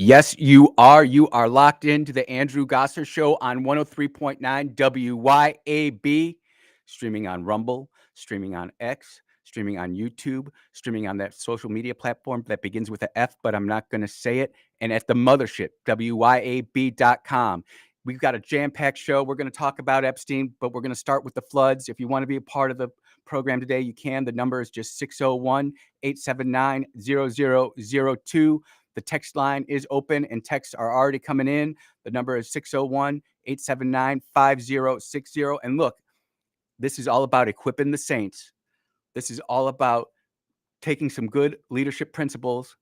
Yes, you are. You are locked into the Andrew Gosser Show on 103.9 WYAB, streaming on Rumble, streaming on X, streaming on YouTube, streaming on that social media platform that begins with an F, but I'm not going to say it, and at the mothership, WYAB.com. We've got a jam-packed show. We're going to talk about Epstein, but we're going to start with the floods. If you want to be a part of the program today, you can. The number is just 601-879-0002. The text line is open and texts are already coming in. The number is 601-879-5060. And look, this is all about equipping the saints. This is all about taking some good leadership principles,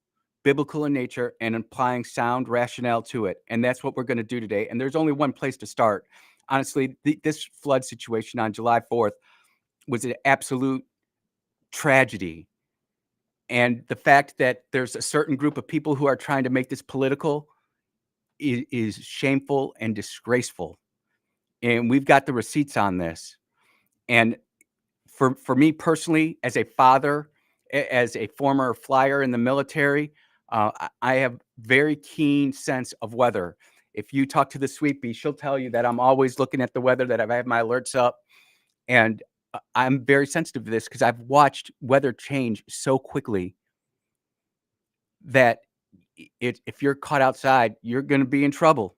biblical in nature, and applying sound rationale to it. And that's what we're going to do today. And there's only one place to start. Honestly, this flood situation on July 4th was an absolute tragedy. And the fact that there's a certain group of people who are trying to make this political is shameful and disgraceful. And we've got the receipts on this. And for me personally, as a father, as a former flyer in the military, I have very keen sense of weather. If you talk to the Sweet Bee, she'll tell you that I'm always looking at the weather, that I've had my alerts up. And I'm very sensitive to this because I've watched weather change so quickly that if you're caught outside, you're going to be in trouble.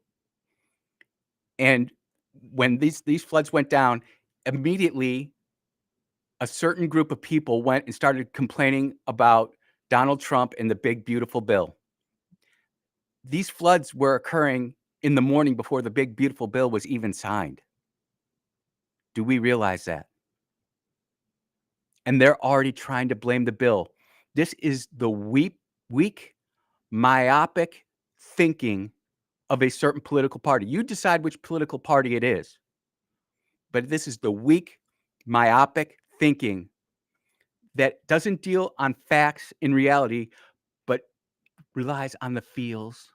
And when these floods went down, immediately a certain group of people went and started complaining about Donald Trump and the big, beautiful bill. These floods were occurring in the morning before the big, beautiful bill was even signed. Do we realize that? And they're already trying to blame the bill. This is the weak, myopic thinking of a certain political party. You decide which political party it is. But this is the weak, myopic thinking that doesn't deal on facts in reality, but relies on the feels.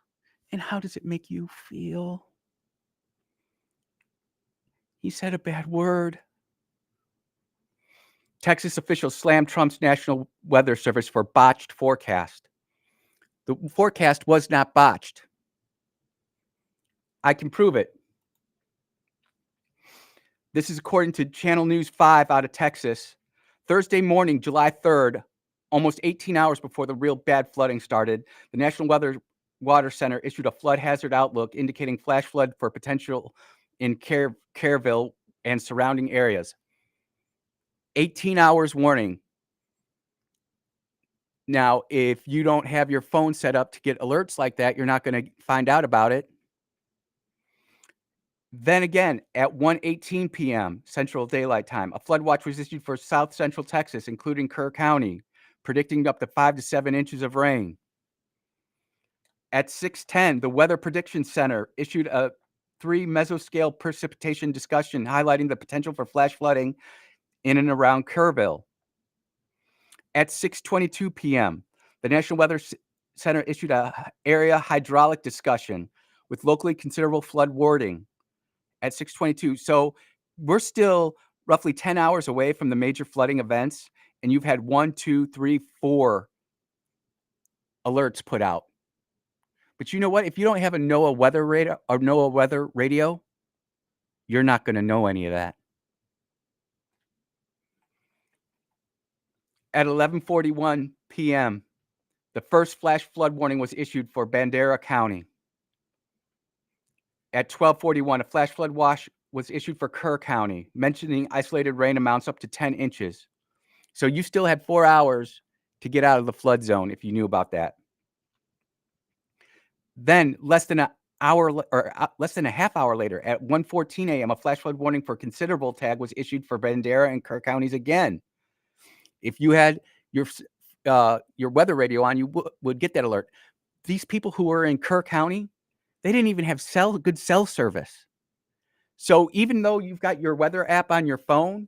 And how does it make you feel? He said a bad word. Texas officials slammed Trump's National Weather Service for botched forecast. The forecast was not botched. I can prove it. This is according to Channel News 5 out of Texas. Thursday morning, July 3rd, almost 18 hours before the real bad flooding started, the National Water Center issued a flood hazard outlook indicating flash flood for potential in Kerrville and surrounding areas. 18 hours warning. Now, if you don't have your phone set up to get alerts like that, you're not going to find out about it. Then again, at 1:18 p.m. Central Daylight Time, a flood watch was issued for South Central Texas, including Kerr County, predicting up to 5 to 7 inches of rain. At 6:10, the Weather Prediction Center issued a 3 mesoscale precipitation discussion highlighting the potential for flash flooding in and around Kerrville. At 6:22 p.m., the National Weather Center issued a area hydraulic discussion with locally considerable flood warning at 6:22. So we're still roughly 10 hours away from the major flooding events, and you've had 1, 2, 3, 4 alerts put out. But you know what? If you don't have a NOAA weather radar or NOAA weather radio, you're not going to know any of that. At 11:41 p.m., the first flash flood warning was issued for Bandera County. At 12:41, a flash flood watch was issued for Kerr County, mentioning isolated rain amounts up to 10 inches. So you still had 4 hours to get out of the flood zone if you knew about that. Then less than a half hour later, at 1:14 a.m., a flash flood warning for considerable tag was issued for Bandera and Kerr counties again. If you had your weather radio on, you would get that alert. These people who were in Kerr County, they didn't even have good cell service. So even though you've got your weather app on your phone,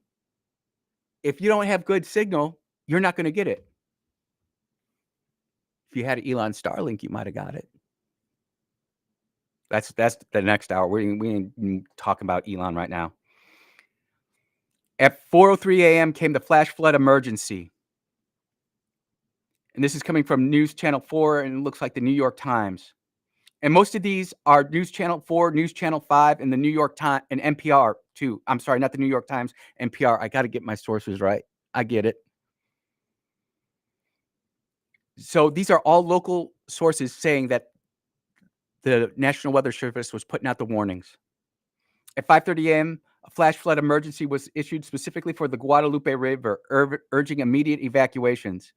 if you don't have good signal, you're not going to get it. If you had Elon Starlink, you might have got it. That's the next hour. We ain't talking about Elon right now. At 4:03 a.m. came the flash flood emergency. And this is coming from News Channel 4, and it looks like the New York Times. And most of these are News Channel 4, News Channel 5, and the New York Times and NPR too. I'm sorry, not the New York Times, NPR. I gotta get my sources right. I get it. So these are all local sources saying that the National Weather Service was putting out the warnings. At 5:30 a.m., a flash flood emergency was issued specifically for the Guadalupe River, urging immediate evacuations.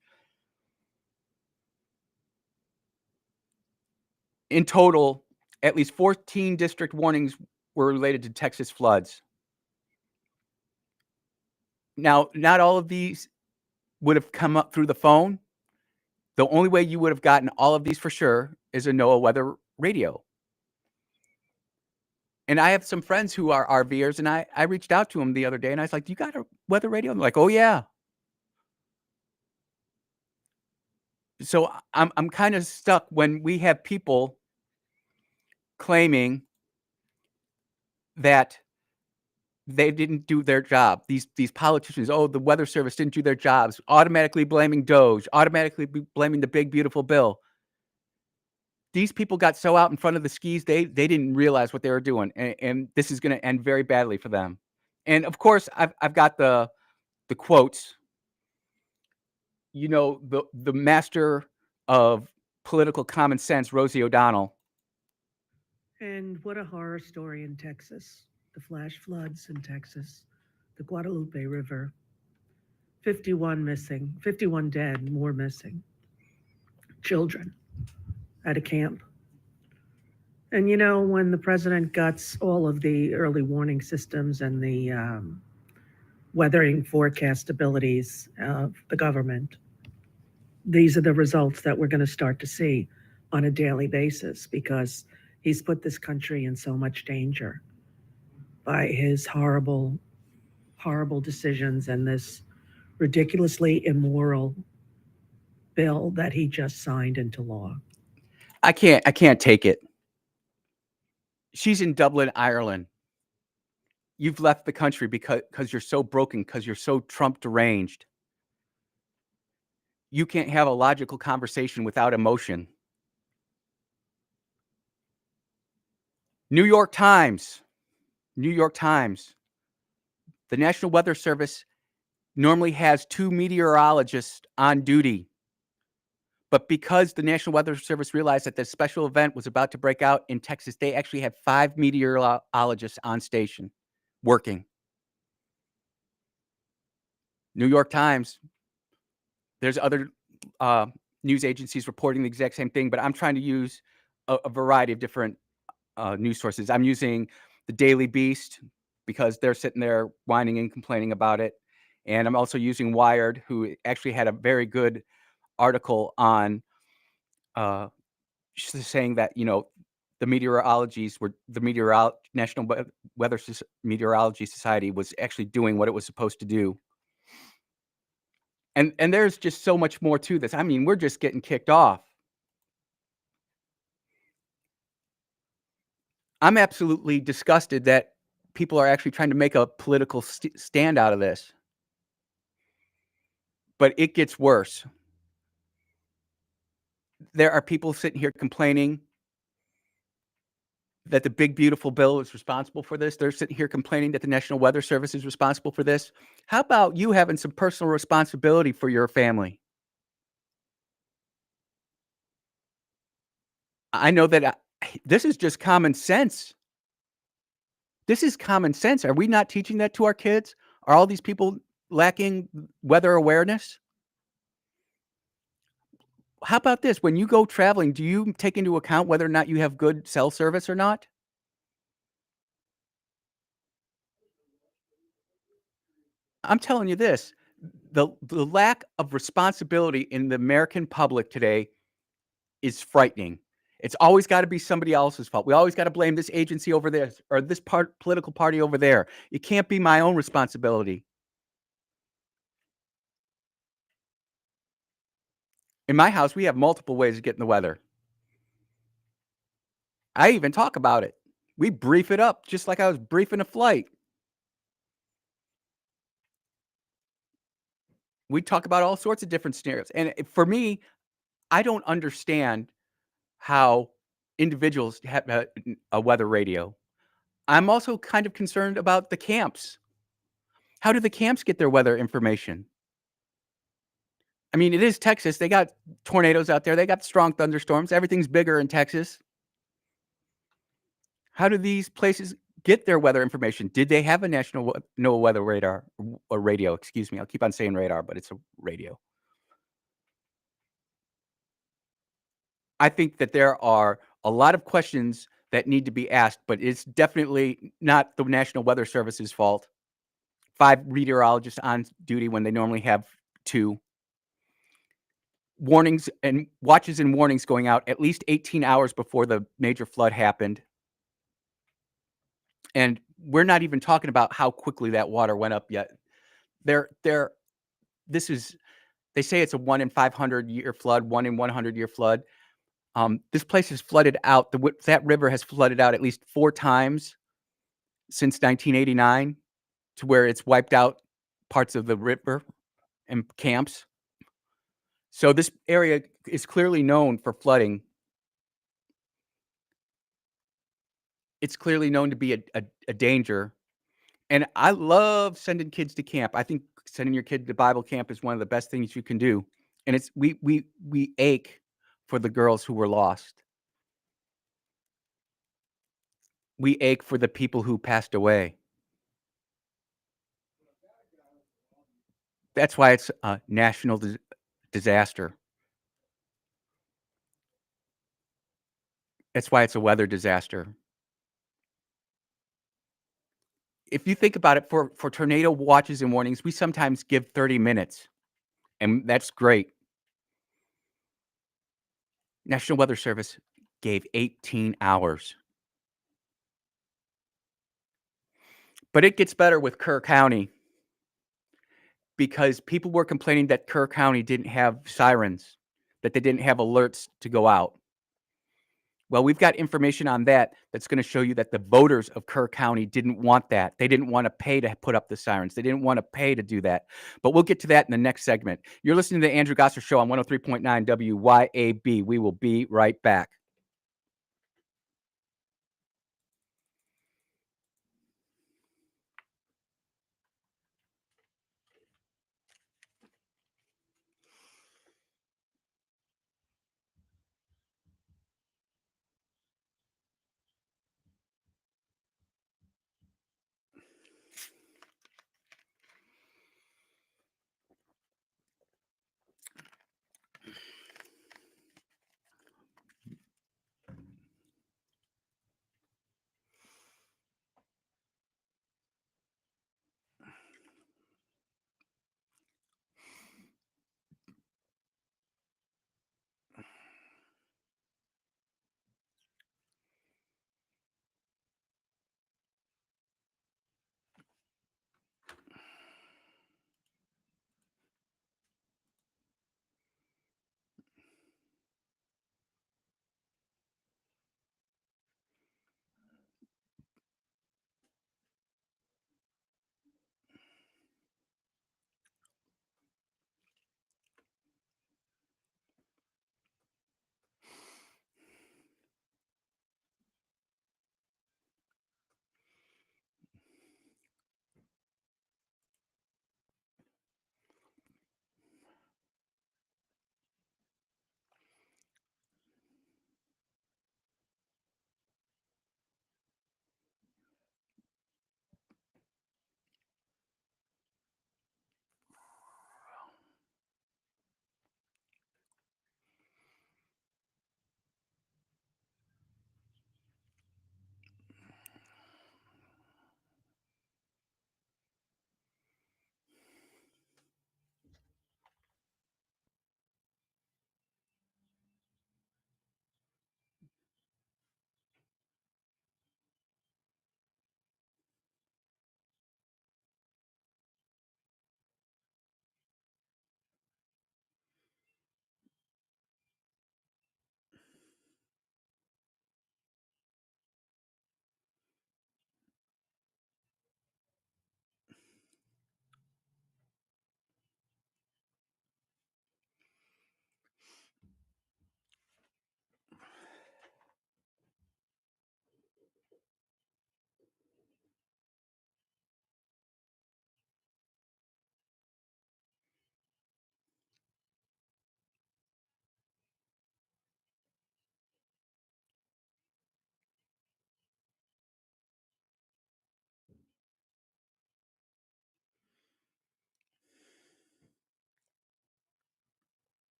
In total, at least 14 district warnings were related to Texas floods. Now, not all of these would have come up through the phone. The only way you would have gotten all of these for sure is a NOAA weather radio. And I have some friends who are RVers, and I reached out to them the other day, and I was like, "Do you got a weather radio?" And they're like, "Oh, yeah." So I'm kinda stuck when we have people claiming that they didn't do their job. These politicians, "Oh, the weather service didn't do their jobs," automatically blaming DOGE, automatically blaming the big beautiful bill. These people got so out in front of the skis, they didn't realize what they were doing, and this is gonna end very badly for them. And, of course, I've got the quotes, the master of political common sense, Rosie O'Donnell. And what a horror story in Texas. The flash floods in Texas, the Guadalupe River, 51 missing, 51 dead, more missing. Children at a camp. And when the president got all of the early warning systems and the weathering forecast abilities of the government, these are the results that we're going to start to see on a daily basis because he's put this country in so much danger by his horrible, horrible decisions and this ridiculously immoral bill that he just signed into law. I can't take it. She's in Dublin, Ireland. You've left the country because 'cause you're so broken, because 'cause you're so Trump deranged. You can't have a logical conversation without emotion. New York Times, New York Times. The National Weather Service normally has 2 meteorologists on duty, but because the National Weather Service realized that this special event was about to break out in Texas, they actually had 5 meteorologists on station working. New York Times. There's other, uh, news agencies reporting the exact same thing, but I'm trying to use a variety of different, news sources. I'm using the Daily Beast because they're sitting there whining and complaining about it, and I'm also using Wired, who actually had a very good article on, uh, saying that, the National Meteorology Society was actually doing what it was supposed to do. And there's just so much more to this. I mean, we're just getting kicked off. I'm absolutely disgusted that people are actually trying to make a political stand out of this, but it gets worse. There are people sitting here complaining that the big beautiful bill is responsible for this. They're sitting here complaining that the National Weather Service is responsible for this. How about you having some personal responsibility for your family? I know that this is just common sense. This is common sense. Are we not teaching that to our kids? Are all these people lacking weather awareness? How about this? When you go traveling, do you take into account whether or not you have good cell service or not? I'm telling you this, the lack of responsibility in the American public today is frightening. It's always gotta be somebody else's fault. We always gotta blame this agency over there or this political party over there. It can't be my own responsibility. In my house, we have multiple ways of getting the weather. I even talk about it. We brief it up just like I was briefing a flight. We talk about all sorts of different scenarios, and for me, I don't understand how individuals have a weather radio. I'm also kind of concerned about the camps. How do the camps get their weather information? I mean, it is Texas. They got tornadoes out there. They got strong thunderstorms. Everything's bigger in Texas. How do these places get their weather information? Did they have a national NOAA weather radar or radio? Excuse me. I'll keep on saying radar, but it's a radio. I think that there are a lot of questions that need to be asked, but it's definitely not the National Weather Service's fault. 5 meteorologists on duty when they normally have 2. Warnings and watches and warnings going out at least 18 hours before the major flood happened. And we're not even talking about how quickly that water went up yet. They're this is they say it's a 1 in 500 year flood, 1 in 100 year flood. This place has flooded out. That river has flooded out at least 4 times since 1989 to where it's wiped out parts of the river and camps. So this area is clearly known for flooding. It's clearly known to be a danger. And I love sending kids to camp. I think sending your kid to Bible camp is one of the best things you can do. And it's we ache for the girls who were lost. We ache for the people who passed away. That's why it's a national disaster. That's why it's a weather disaster. If you think about it, for tornado watches and warnings, we sometimes give 30 minutes, and that's great. National Weather Service gave 18 hours. But it gets better with Kerr County because people were complaining that Kerr County didn't have sirens, that they didn't have alerts to go out. Well, we've got information on that that's gonna show you that the voters of Kerr County didn't want that. They didn't wanna pay to put up the sirens. They didn't wanna pay to do that. But we'll get to that in the next segment. You're listening to the Andrew Gosser Show on 103.9 WYAB. We will be right back.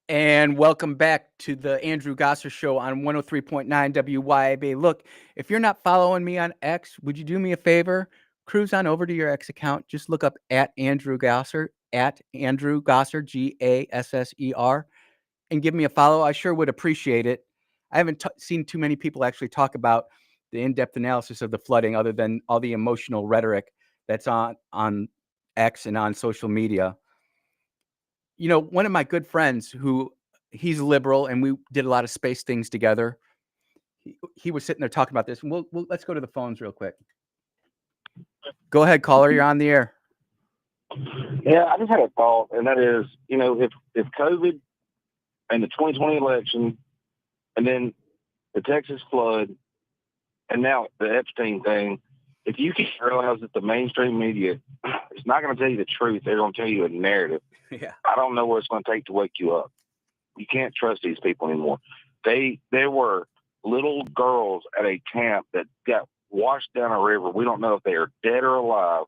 And welcome back to the Andrew Gosser Show on 103.9 WYAB. Look, if you're not following me on X, would you do me a favor? Cruise on over to your X account. Just look up at Andrew Gosser, Gasser, and give me a follow. I sure would appreciate it. I haven't seen too many people actually talk about the in-depth analysis of the flooding other than all the emotional rhetoric that's on X and on social media. You know, one of my good friends who he's liberal and we did a lot of space things together. He was sitting there talking about this. And let's go to the phones real quick. Go ahead, caller. You're on the air. Yeah, I just had a thought, and that is, if COVID and the 2020 election, and then the Texas flood, and now the Epstein thing, if you can realize that the mainstream media is not going to tell you the truth, they're going to tell you a narrative. Yeah. I don't know what it's going to take to wake you up. You can't trust these people anymore. There were little girls at a camp that got washed down a river. We don't know if they are dead or alive,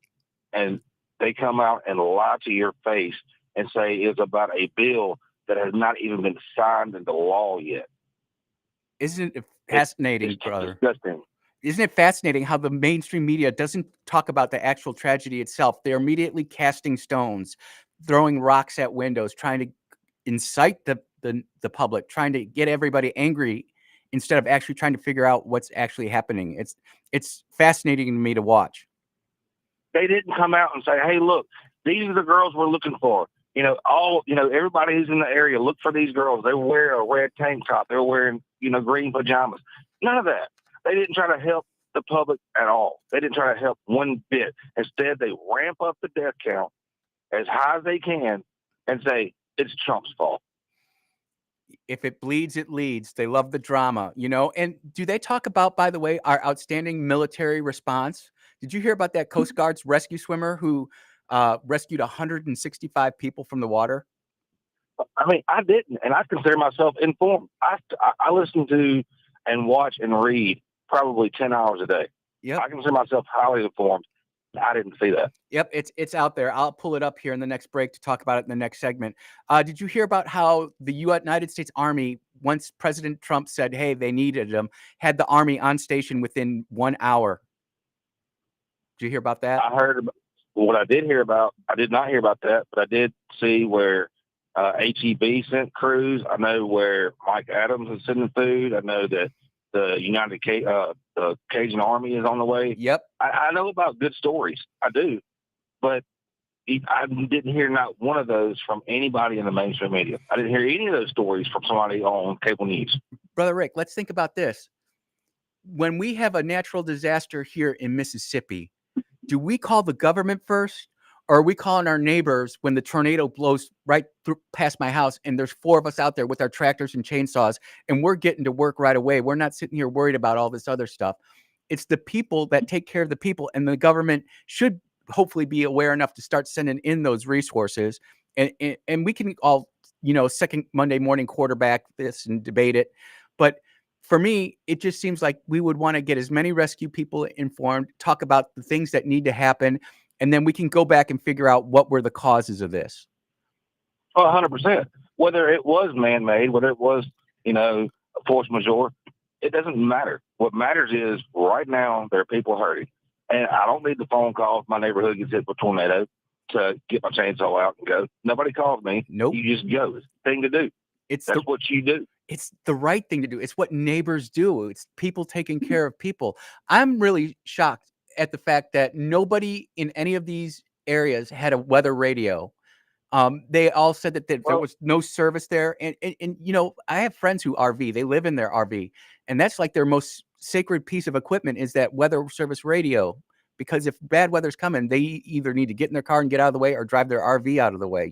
and they come out and lie to your face and say it's about a bill that has not even been signed into law yet. Isn't it fascinating, it's brother? Disgusting. Isn't it fascinating how the mainstream media doesn't talk about the actual tragedy itself? They're immediately casting stones, throwing rocks at windows, trying to incite the public, trying to get everybody angry instead of actually trying to figure out what's actually happening. It's fascinating to me to watch. They didn't come out and say, "Hey, look, these are the girls we're looking for." Everybody who's in the area, look for these girls. They wear a red tank top. They're wearing, green pajamas. None of that. They didn't try to help the public at all. They didn't try to help one bit. Instead, they ramp up the death count as high as they can and say, it's Trump's fault. If it bleeds, it leads. They love the drama, And do they talk about, by the way, our outstanding military response? Did you hear about that Coast Guard's rescue swimmer who rescued 165 people from the water? I mean, I didn't, and I consider myself informed. I listen to and watch and read probably 10 hours a day. Yep. I consider myself highly informed. I didn't see that. Yep, it's out there. I'll pull it up here in the next break to talk about it in the next segment. Did you hear about how the United States Army, once President Trump said, hey, they needed them, had the Army on station within 1 hour? Did you hear about that? I heard about what I did hear about. I did not hear about that, but I did see where HEB sent crews. I know where Mike Adams is sending food. I know that the Cajun Army is on the way. Yep. I know about good stories. I do. But I didn't hear not one of those from anybody in the mainstream media. I didn't hear any of those stories from somebody on cable news. Brother Rick, let's think about this. When we have a natural disaster here in Mississippi, do we call the government first? Or are we calling our neighbors when the tornado blows right through past my house and there's 4 of us out there with our tractors and chainsaws and we're getting to work right away? We're not sitting here worried about all this other stuff. It's the people that take care of the people, and the government should hopefully be aware enough to start sending in those resources. And we can all, second Monday morning quarterback this and debate it. But for me, it just seems like we would want to get as many rescue people informed, talk about the things that need to happen, and then we can go back and figure out what were the causes of this. Oh, 100%. Whether it was man-made, whether it was, force majeure, it doesn't matter. What matters is right now there are people hurting. And I don't need the phone call if my neighborhood gets hit with a tornado to get my chainsaw out and go. Nobody calls me. Nope. You just go. It's the thing to do. That's what you do. It's the right thing to do. It's what neighbors do. It's people taking care of people. I'm really shocked at the fact that nobody in any of these areas had a weather radio. They all said that there was no service there. And I have friends who RV. They live in their RV. And that's like their most sacred piece of equipment is that weather service radio. Because if bad weather's coming, they either need to get in their car and get out of the way or drive their RV out of the way,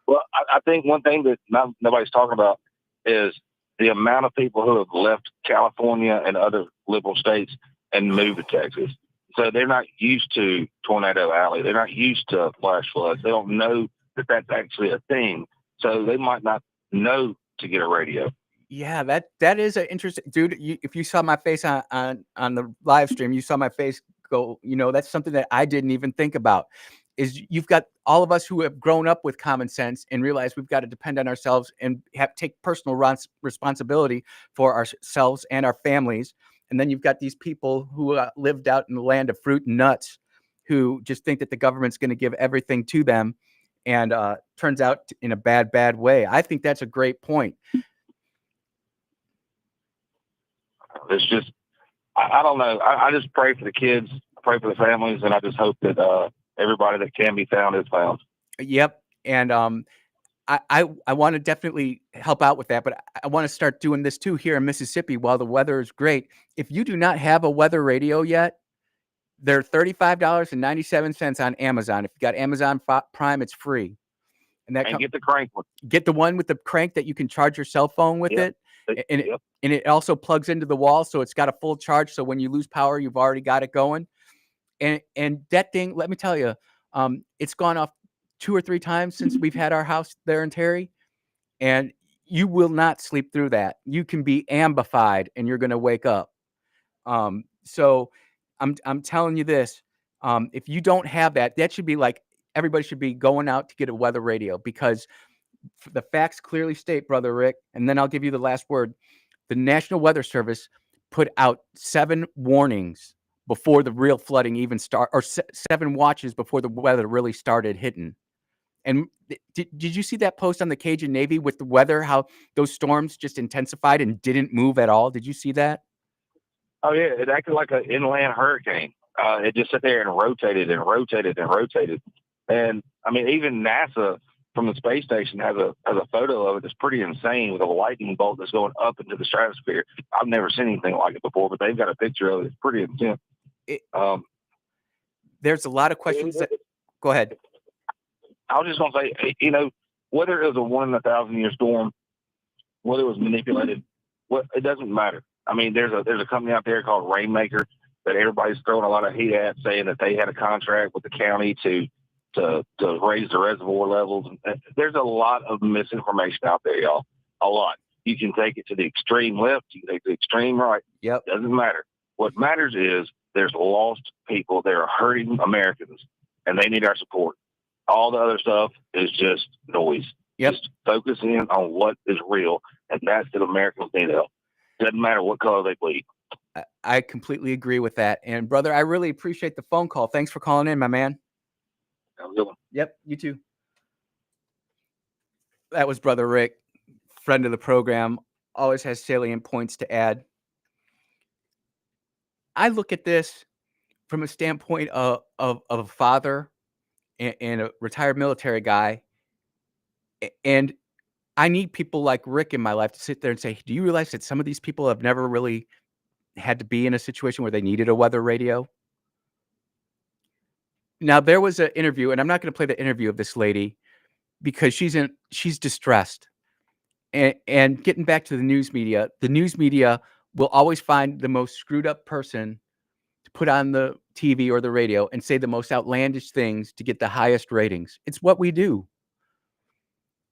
Well, I think one thing that nobody's talking about is the amount of people who have left California and other liberal states and moved to Texas. So they're not used to Tornado Alley. They're not used to flash floods. They don't know that that's actually a thing. So they might not know to get a radio. Yeah, that is an interesting, dude. If you saw my face on the live stream, you saw my face go. That's something that I didn't even think about. Is you've got all of us who have grown up with common sense and realize we've got to depend on ourselves and take personal responsibility for ourselves and our families. And then you've got these people who lived out in the land of fruit and nuts who just think that the government's going to give everything to them, and turns out in a bad way. I think that's a great point. It's just, I don't know. I just pray for the kids, pray for the families, and I just hope that everybody that can be found is found. Yep. And I want to definitely help out with that, but I want to start doing this too here in Mississippi while the weather is great. If you do not have a weather radio yet, they're $35.97 on Amazon. If you got Amazon Prime, it's free. And get the crank one. Get the one with the crank that you can charge your cell phone with Yep. it. And it also plugs into the wall, so it's got a full charge. So when you lose power, you've already got it going. And that thing, let me tell you, it's gone off 2 or 3 times since we've had our house there in Terry, and you will not sleep through that. You can be ambified, and you're going to wake up. So I'm telling you this: if you don't have that, that should be like everybody should be going out to get a weather radio, because the facts clearly state, Brother Rick, and then I'll give you the last word. The National Weather Service put out 7 warnings before the real flooding even started, or 7 watches before the weather really started hitting. And did you see that post on the Cajun Navy with the weather, how those storms just intensified and didn't move at all? Did you see that? Oh, yeah. It acted like an inland hurricane. It just sat there and rotated and rotated and rotated. And, I mean, even NASA from the space station has a photo of it that's pretty insane, with a lightning bolt that's going up into the stratosphere. I've never seen anything like it before, but they've got a picture of it. It's pretty intense. There's a lot of questions that... Go ahead. I was just going to say, whether it was a 1 in 1,000 year storm, whether it was manipulated, it doesn't matter. I mean, there's a company out there called Rainmaker that everybody's throwing a lot of heat at, saying that they had a contract with the county to raise the reservoir levels. There's a lot of misinformation out there, y'all. A lot. You can take it to the extreme left, you can take it to the extreme right. Yep. Doesn't matter. What matters is there's lost people. There are hurting Americans, and they need our support. All the other stuff is just noise. Yep. Just focus in on what is real, and that's that Americans need help. Doesn't matter what color they bleed. I completely agree with that. And brother, I really appreciate the phone call. Thanks for calling in, my man. Have a good one. Yep, you too. That was Brother Rick, friend of the program, always has salient points to add. I look at this from a standpoint of a father and a retired military guy. And I need people like Rick in my life to sit there and say, do you realize that some of these people have never really had to be in a situation where they needed a weather radio? Now, there was an interview, and I'm not going to play the interview of this lady because she's distressed. And getting back to the news media will always find the most screwed up person to put on the TV or the radio and say the most outlandish things to get the highest ratings. It's what we do.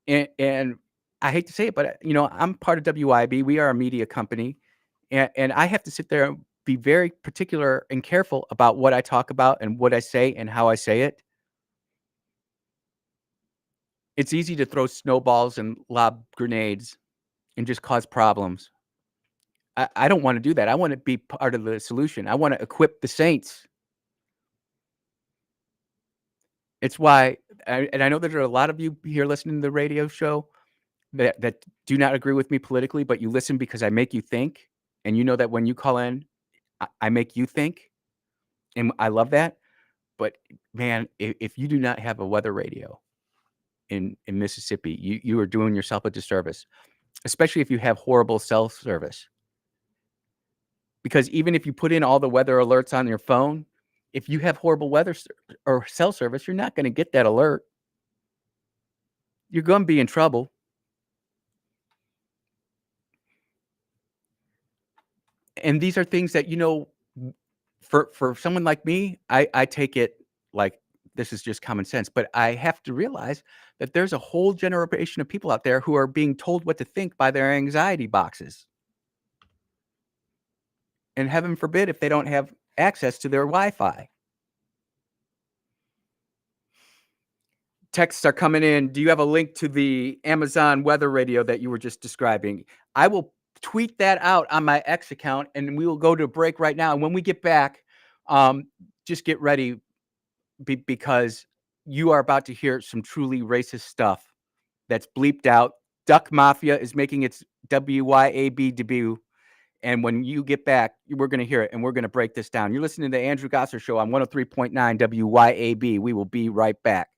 And I hate to say it, but I'm part of WIB. We are a media company, and I have to sit there and be very particular and careful about what I talk about and what I say and how I say it. It's easy to throw snowballs and lob grenades and just cause problems. I don't want to do that. I want to be part of the solution. I want to equip the saints. It's why, and I know that there are a lot of you here listening to the radio show that do not agree with me politically, but you listen because I make you think. And you know that when you call in, I make you think. And I love that. But man, if you do not have a weather radio in Mississippi, you are doing yourself a disservice, especially if you have horrible cell service. Because even if you put in all the weather alerts on your phone, if you have horrible weather or cell service, you're not going to get that alert. You're going to be in trouble. And these are things that, for someone like me, I take it like this is just common sense. But I have to realize that there's a whole generation of people out there who are being told what to think by their anxiety boxes. And heaven forbid if they don't have access to their Wi-Fi. Texts are coming in. Do you have a link to the Amazon weather radio that you were just describing? I will tweet that out on my X account, and we will go to a break right now. And when we get back, just get ready because you are about to hear some truly racist stuff that's bleeped out. Duck Mafia is making its WYAB debut. And when you get back, we're going to hear it, and we're going to break this down. You're listening to the Andrew Gosser Show on 103.9 WYAB. We will be right back.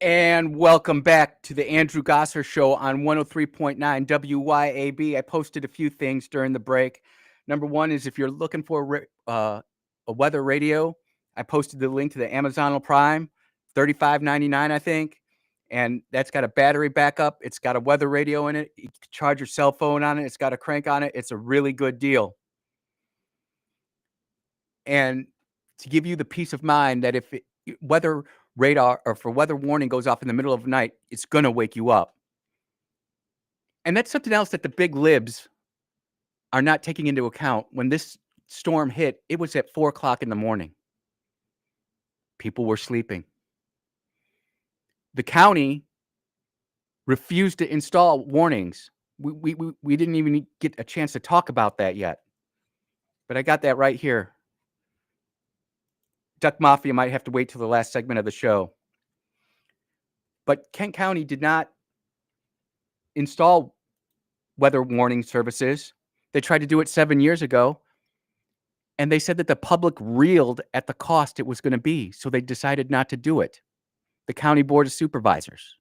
And welcome back to the Andrew Gosser Show on 103.9 WYAB. I posted a few things during the break. Number one is if you're looking for a weather radio, I posted the link to the Amazon Prime, $35.99, I think. And that's got a battery backup. It's got a weather radio in it. You can charge your cell phone on it. It's got a crank on it. It's a really good deal. And to give you the peace of mind that if weather radar or for weather warning goes off in the middle of the night, it's going to wake you up. And that's something else that the big libs are not taking into account. When this storm hit, it was at 4:00 in the morning. People were sleeping. The county refused to install warnings. We didn't even get a chance to talk about that yet. But I got that right here. Duck Mafia might have to wait till the last segment of the show. But Kent County did not install weather warning services. They tried to do it 7 years ago, and they said that the public reeled at the cost it was going to be, so they decided not to do it. The County Board of Supervisors.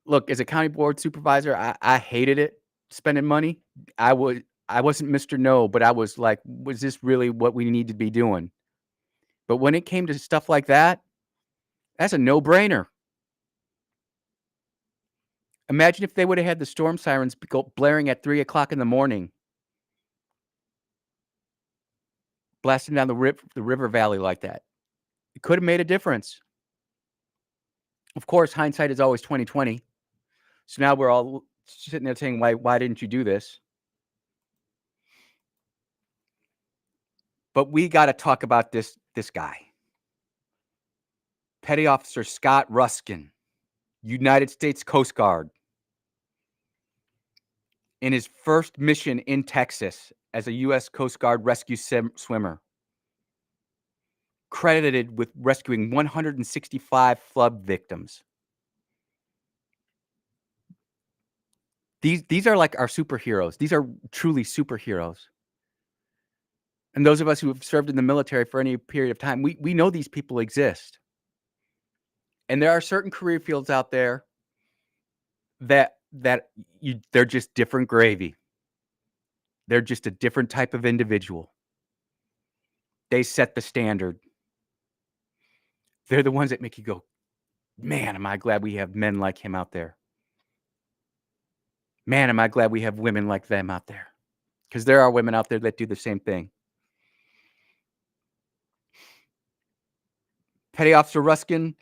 Look, as a county board supervisor, I hated it, spending money. I wasn't Mr. No, but I was like, was this really what we need to be doing? But when it came to stuff like that, that's a no-brainer. Imagine if they would have had the storm sirens blaring at 3:00 in the morning, blasting down the river valley like that. It could have made a difference. Of course, hindsight is always 20/20. So now we're all sitting there saying, why didn't you do this? But we got to talk about this guy. Petty Officer Scott Ruskin, United States Coast Guard. In his first mission in Texas as a U.S. Coast Guard rescue swimmer, credited with rescuing 165 flood victims. These are like our superheroes. These are truly superheroes. And those of us who have served in the military for any period of time, we know these people exist. And there are certain career fields out there that they're just different gravy. They're just a different type of individual. They set the standard. They're the ones that make you go, man, am I glad we have men like him out there. Man, am I glad we have women like them out there. Because there are women out there that do the same thing. Petty Officer Ruskin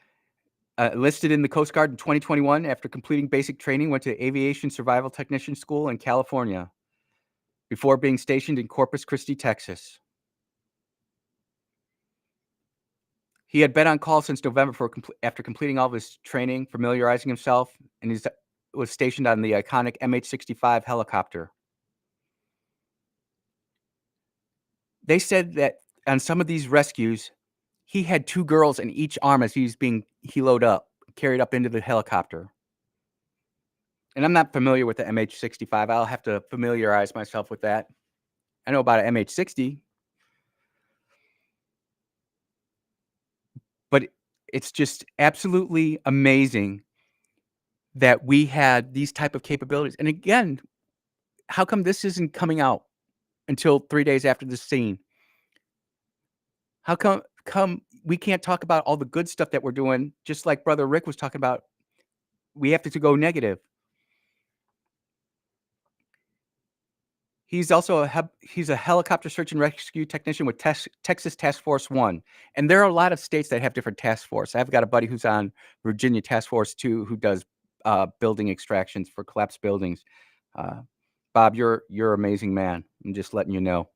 enlisted in the Coast Guard in 2021 after completing basic training, went to Aviation Survival Technician School in California before being stationed in Corpus Christi, Texas. He had been on call since November after completing all of his training, familiarizing himself, and he was stationed on the iconic MH-65 helicopter. They said that on some of these rescues, he had 2 girls in each arm as he was being carried up into the helicopter. And I'm not familiar with the MH-65. I'll have to familiarize myself with that. I know about an MH-60. But it's just absolutely amazing that we had these type of capabilities. And again, how come this isn't coming out until 3 days after the scene? How come we can't talk about all the good stuff that we're doing, just like Brother Rick was talking about? We have to go negative. He's also he's a helicopter search and rescue technician with Texas Task Force 1. And there are a lot of states that have different task force. I've got a buddy who's on Virginia Task Force 2 who does building extractions for collapsed buildings. Bob, you're an amazing man. I'm just letting you know.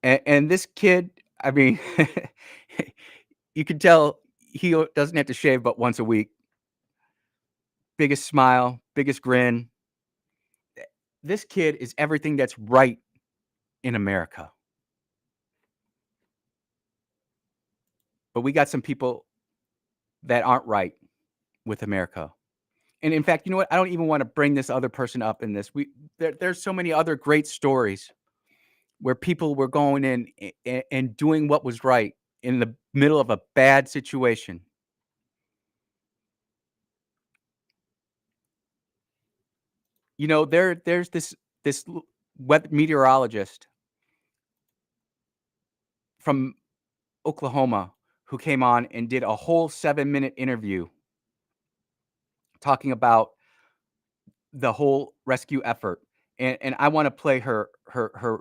And this kid, I mean, you can tell he doesn't have to shave but once a week. Biggest smile, biggest grin. This kid is everything that's right in America. But we got some people that aren't right with America. And in fact, you know what? I don't even want to bring this other person up in this. There's so many other great stories where people were going in and doing what was right in the middle of a bad situation. You know, there's this weather meteorologist from Oklahoma who came on and did a whole 7-minute interview talking about the whole rescue effort. And I want to play her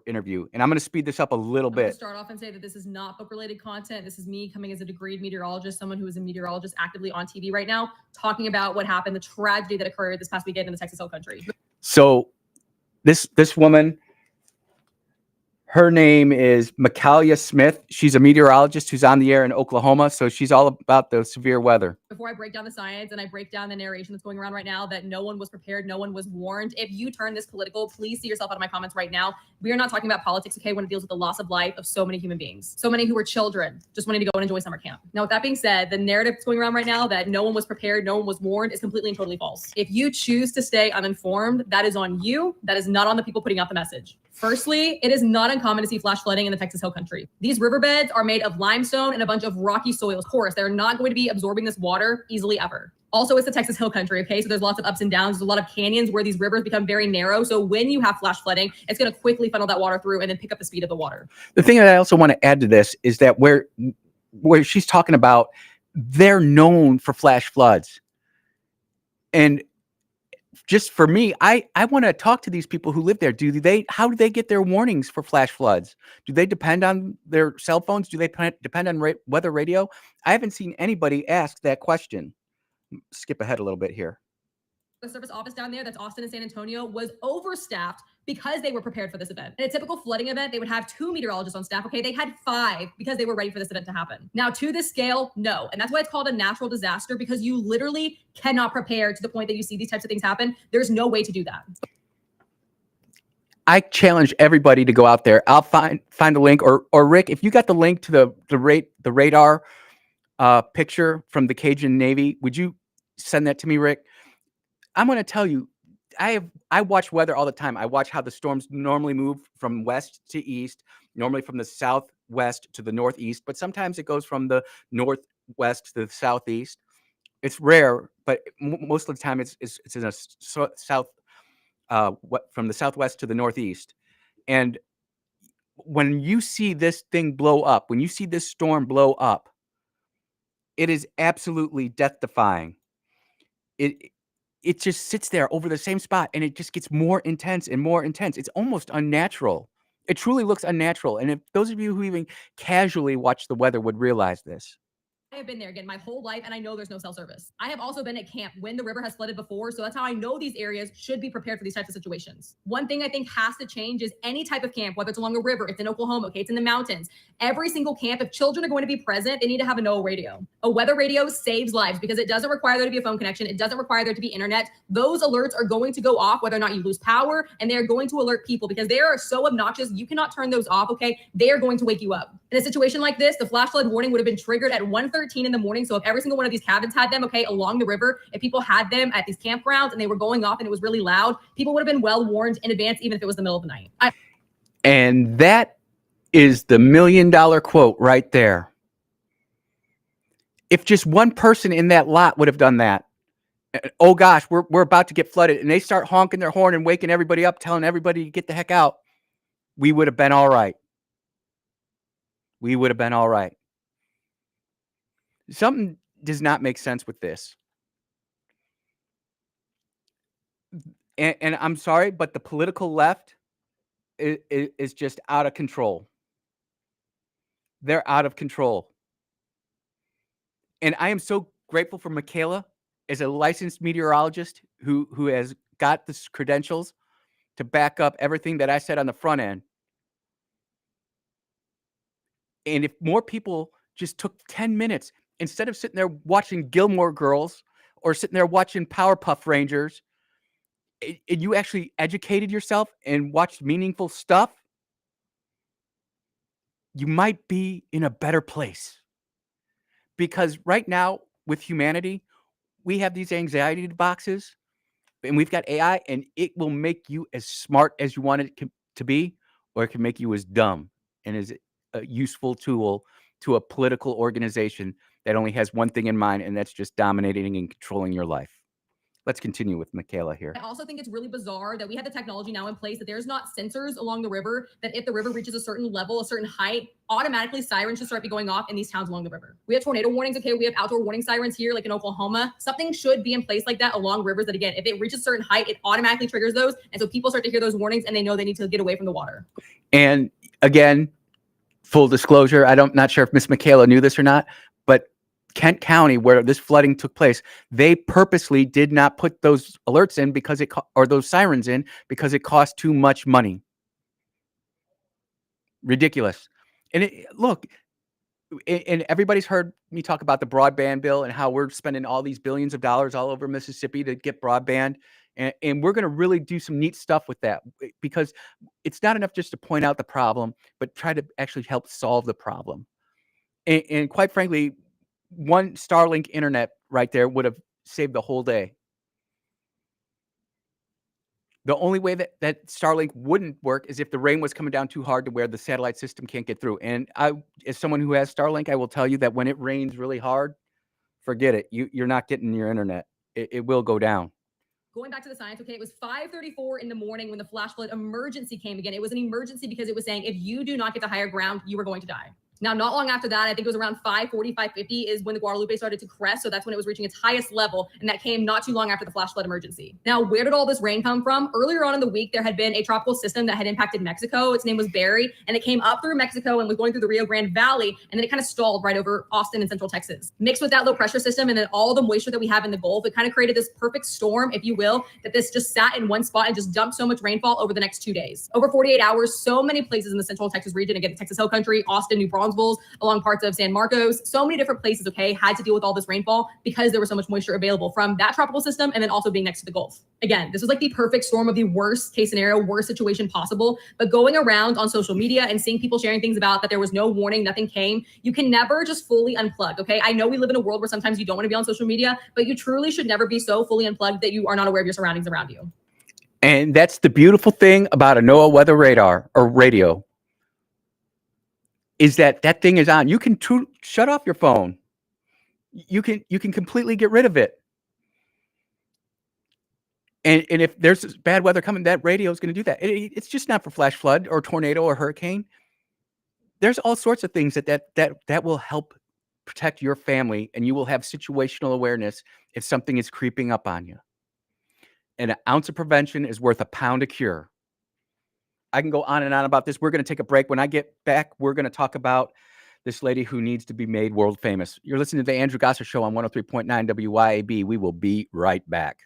interview, and I'm going to speed this up a little I'm going to bit. start off and say that this is not book-related content. This is me coming as a degreed meteorologist, someone who is a meteorologist actively on TV right now, talking about what happened, the tragedy that occurred this past weekend in the Texas Hill Country. So this woman, her name is Mikalia Smith. She's a meteorologist who's on the air in Oklahoma, so she's all about the severe weather. Before I break down the science and I break down the narration that's going around right now that no one was prepared, no one was warned, if you turn this political, please see yourself out of my comments right now. We are not talking about politics, okay, when it deals with the loss of life of so many human beings, so many who were children just wanting to go and enjoy summer camp. Now, with that being said, the narrative that's going around right now that no one was prepared, no one was warned is completely and totally false. If you choose to stay uninformed, that is on you. That is not on the people putting out the message. Firstly, it is not uncommon to see flash flooding in the Texas Hill Country. These riverbeds are made of limestone and a bunch of rocky soils. Of course, they're not going to be absorbing this water easily ever. Also, it's the Texas Hill Country, okay? So there's lots of ups and downs. There's a lot of canyons where these rivers become very narrow. So when you have flash flooding, it's going to quickly funnel that water through and then pick up the speed of the water. The thing that I also want to add to this is that where she's talking about, they're known for flash floods. And just for me, I want to talk to these people who live there. How do they get their warnings for flash floods? Do they depend on their cell phones? Do they depend on weather radio? I haven't seen anybody ask that question. Skip ahead a little bit here. The service office down there, that's Austin and San Antonio, was overstaffed because they were prepared for this event. In a typical flooding event, they would have 2 meteorologists on staff. Okay, they had 5 because they were ready for this event to happen. Now, to this scale, no. And that's why it's called a natural disaster, because you literally cannot prepare to the point that you see these types of things happen. There's no way to do that. I challenge everybody to go out there. I'll find a link, or Rick, if you got the link to the radar picture from the Cajun Navy, would you send that to me, Rick? I'm going to tell you, I watch weather all the time. I watch how the storms normally move from west to east, normally from the southwest to the northeast, but sometimes it goes from the northwest to the southeast. It's rare, but most of the time it's in a south from the southwest to the northeast. And when you see this thing blow up, when you see this storm blow up, it is absolutely death-defying. It just sits there over the same spot, and it just gets more intense and more intense. It's almost unnatural. It truly looks unnatural. And if those of you who even casually watch the weather would realize this. I have been there again my whole life, and I know there's no cell service. I have also been at camp when the river has flooded before, so that's how I know these areas should be prepared for these types of situations. One thing I think has to change is any type of camp, whether it's along a river, it's in Oklahoma, okay, it's in the mountains. Every single camp, if children are going to be present, they need to have a NOAA radio. A weather radio saves lives because it doesn't require there to be a phone connection. It doesn't require there to be internet. Those alerts are going to go off whether or not you lose power, and they're going to alert people because they are so obnoxious. You cannot turn those off, okay? They are going to wake you up. In a situation like this, the flash flood warning would have been triggered at 1:13 in the morning. So if every single one of these cabins had them, okay, along the river, if people had them at these campgrounds and they were going off and it was really loud, people would have been well warned in advance, even if it was the middle of the night. And that is the $1 million quote right there. If just one person in that lot would have done that, oh gosh, we're about to get flooded, and they start honking their horn and waking everybody up, telling everybody to get the heck out, we would have been all right. We would have been all right. Something does not make sense with this. And I'm sorry, but the political left is just out of control. They're out of control. And I am so grateful for Michaela as a licensed meteorologist who has got the credentials to back up everything that I said on the front end. And if more people just took 10 minutes, instead of sitting there watching Gilmore Girls or sitting there watching Powerpuff Rangers, and you actually educated yourself and watched meaningful stuff, you might be in a better place. Because right now, with humanity, we have these anxiety boxes, and we've got AI, and it will make you as smart as you want it to be, or it can make you as dumb and as a useful tool to a political organization that only has one thing in mind, and that's just dominating and controlling your life. Let's continue with Michaela here. I also think it's really bizarre that we have the technology now in place that there's not sensors along the river that if the river reaches a certain level, a certain height, automatically sirens should start going off in these towns along the river. We have tornado warnings, okay? We have outdoor warning sirens here, like in Oklahoma. Something should be in place like that along rivers that, again, if it reaches a certain height, it automatically triggers those. And so people start to hear those warnings and they know they need to get away from the water. And again, full disclosure, not sure if Miss Michaela knew this or not, but Kent County, where this flooding took place, they purposely did not put those alerts in because or those sirens in because it cost too much money. Ridiculous. And look, and everybody's heard me talk about the broadband bill and how we're spending all these billions of dollars all over Mississippi to get broadband. And we're going to really do some neat stuff with that, because it's not enough just to point out the problem, but try to actually help solve the problem. And quite frankly, one Starlink internet right there would have saved the whole day. The only way that Starlink wouldn't work is if the rain was coming down too hard to where the satellite system can't get through. And as someone who has Starlink, I will tell you that when it rains really hard, forget it. You're not getting your internet. It will go down. Going back to the science, okay, it was 5:34 in the morning when the flash flood emergency came again. It was an emergency because it was saying if you do not get to higher ground, you are going to die. Now, not long after that, I think it was around 5:40, 5:50 is when the Guadalupe started to crest. So that's when it was reaching its highest level. And that came not too long after the flash flood emergency. Now, where did all this rain come from? Earlier on in the week, there had been a tropical system that had impacted Mexico. Its name was Barry, and it came up through Mexico and was going through the Rio Grande Valley. And then it kind of stalled right over Austin and central Texas. Mixed with that low pressure system and then all the moisture that we have in the Gulf, it kind of created this perfect storm, if you will, that this just sat in one spot and just dumped so much rainfall over the next 2 days. Over 48 hours, so many places in the central Texas region, again, the Texas Hill Country, Austin, New Braunfels, along parts of San Marcos, so many different places, okay, had to deal with all this rainfall because there was so much moisture available from that tropical system and then also being next to the Gulf. Again, this was like the perfect storm of the worst case scenario, worst situation possible. But going around on social media and seeing people sharing things about that there was no warning, nothing came, you can never just fully unplug, okay? I know we live in a world where sometimes you don't want to be on social media, but you truly should never be so fully unplugged that you are not aware of your surroundings around you. And that's the beautiful thing about a NOAA weather radar or radio, is that thing is on. You can shut off your phone. You can completely get rid of it. And if there's bad weather coming, that radio is going to do that. It's just not for flash flood or tornado or hurricane. There's all sorts of things that will help protect your family, and you will have situational awareness if something is creeping up on you. And an ounce of prevention is worth a pound of cure. I can go on and on about this. We're going to take a break. When I get back, we're going to talk about this lady who needs to be made world famous. You're listening to the Andrew Gosser Show on 103.9 WYAB. We will be right back.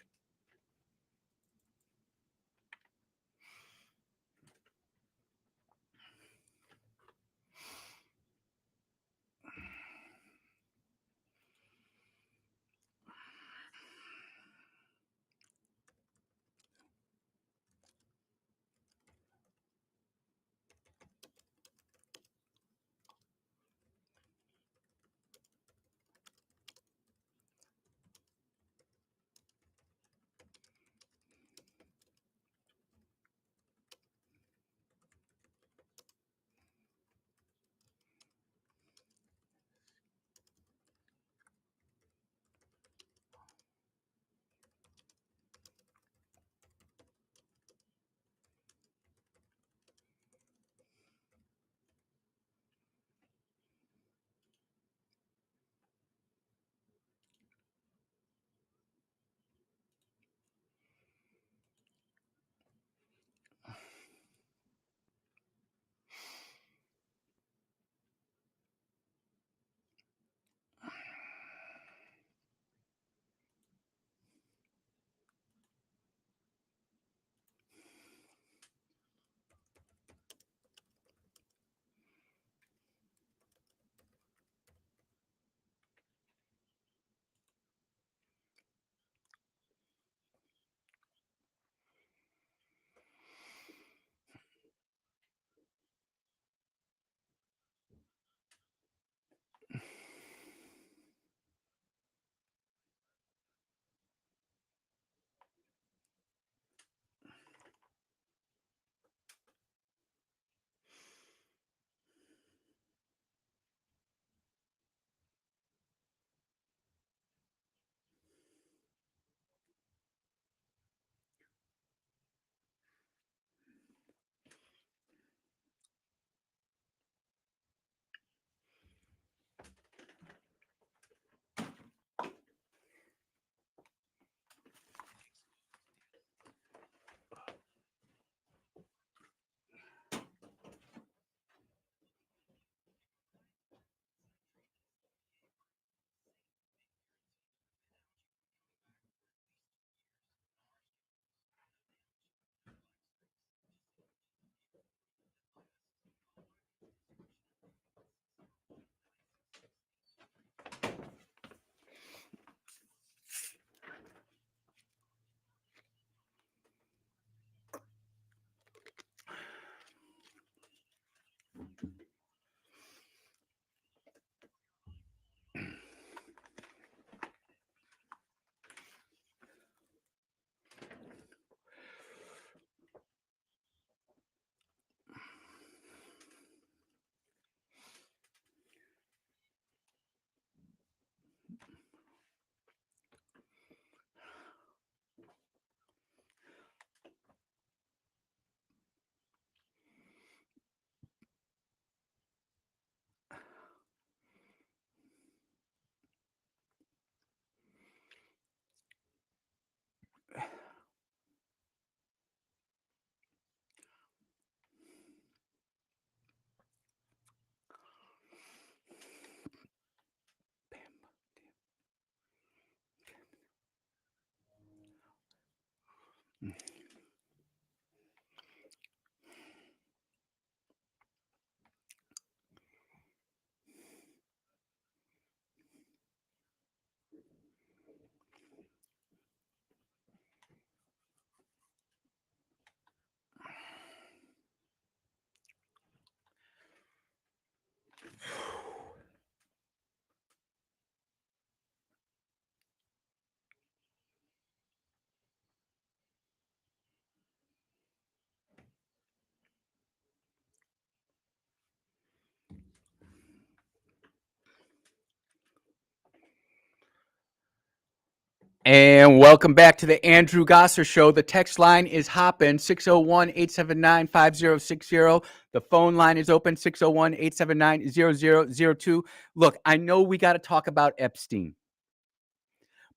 And welcome back to the Andrew Gosser Show. The text line is hopping, 601-879-5060. The phone line is open, 601-879-0002. Look, I know we got to talk about Epstein.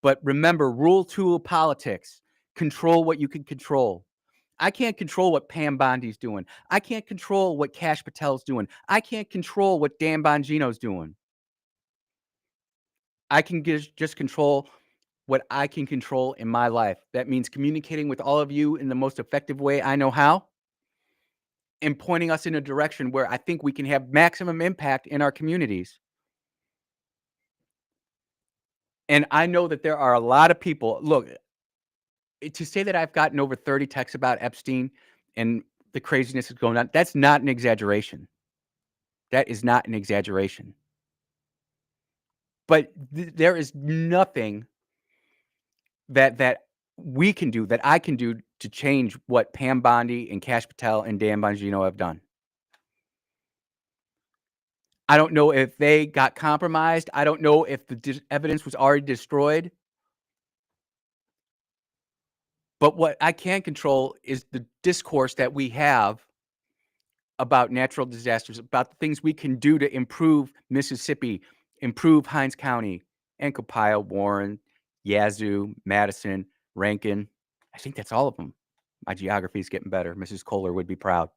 But remember, rule 2 of politics, control what you can control. I can't control what Pam Bondi's doing. I can't control what Kash Patel's doing. I can't control what Dan Bongino's doing. I can just control what I can control in my life. That means communicating with all of you in the most effective way I know how, and pointing us in a direction where I think we can have maximum impact in our communities. And I know that there are a lot of people, look, to say that I've gotten over 30 texts about Epstein and the craziness that's going on, that's not an exaggeration. That is not an exaggeration. But there is nothing that we can do, that I can do to change what Pam Bondi and Kash Patel and Dan Bongino have done. I don't know if they got compromised. I don't know if the evidence was already destroyed. But what I can control is the discourse that we have about natural disasters, about the things we can do to improve Mississippi, improve Hinds County, Ancapile, Warren, Yazoo, Madison, Rankin. I think that's all of them. My geography is getting better. Mrs. Kohler would be proud.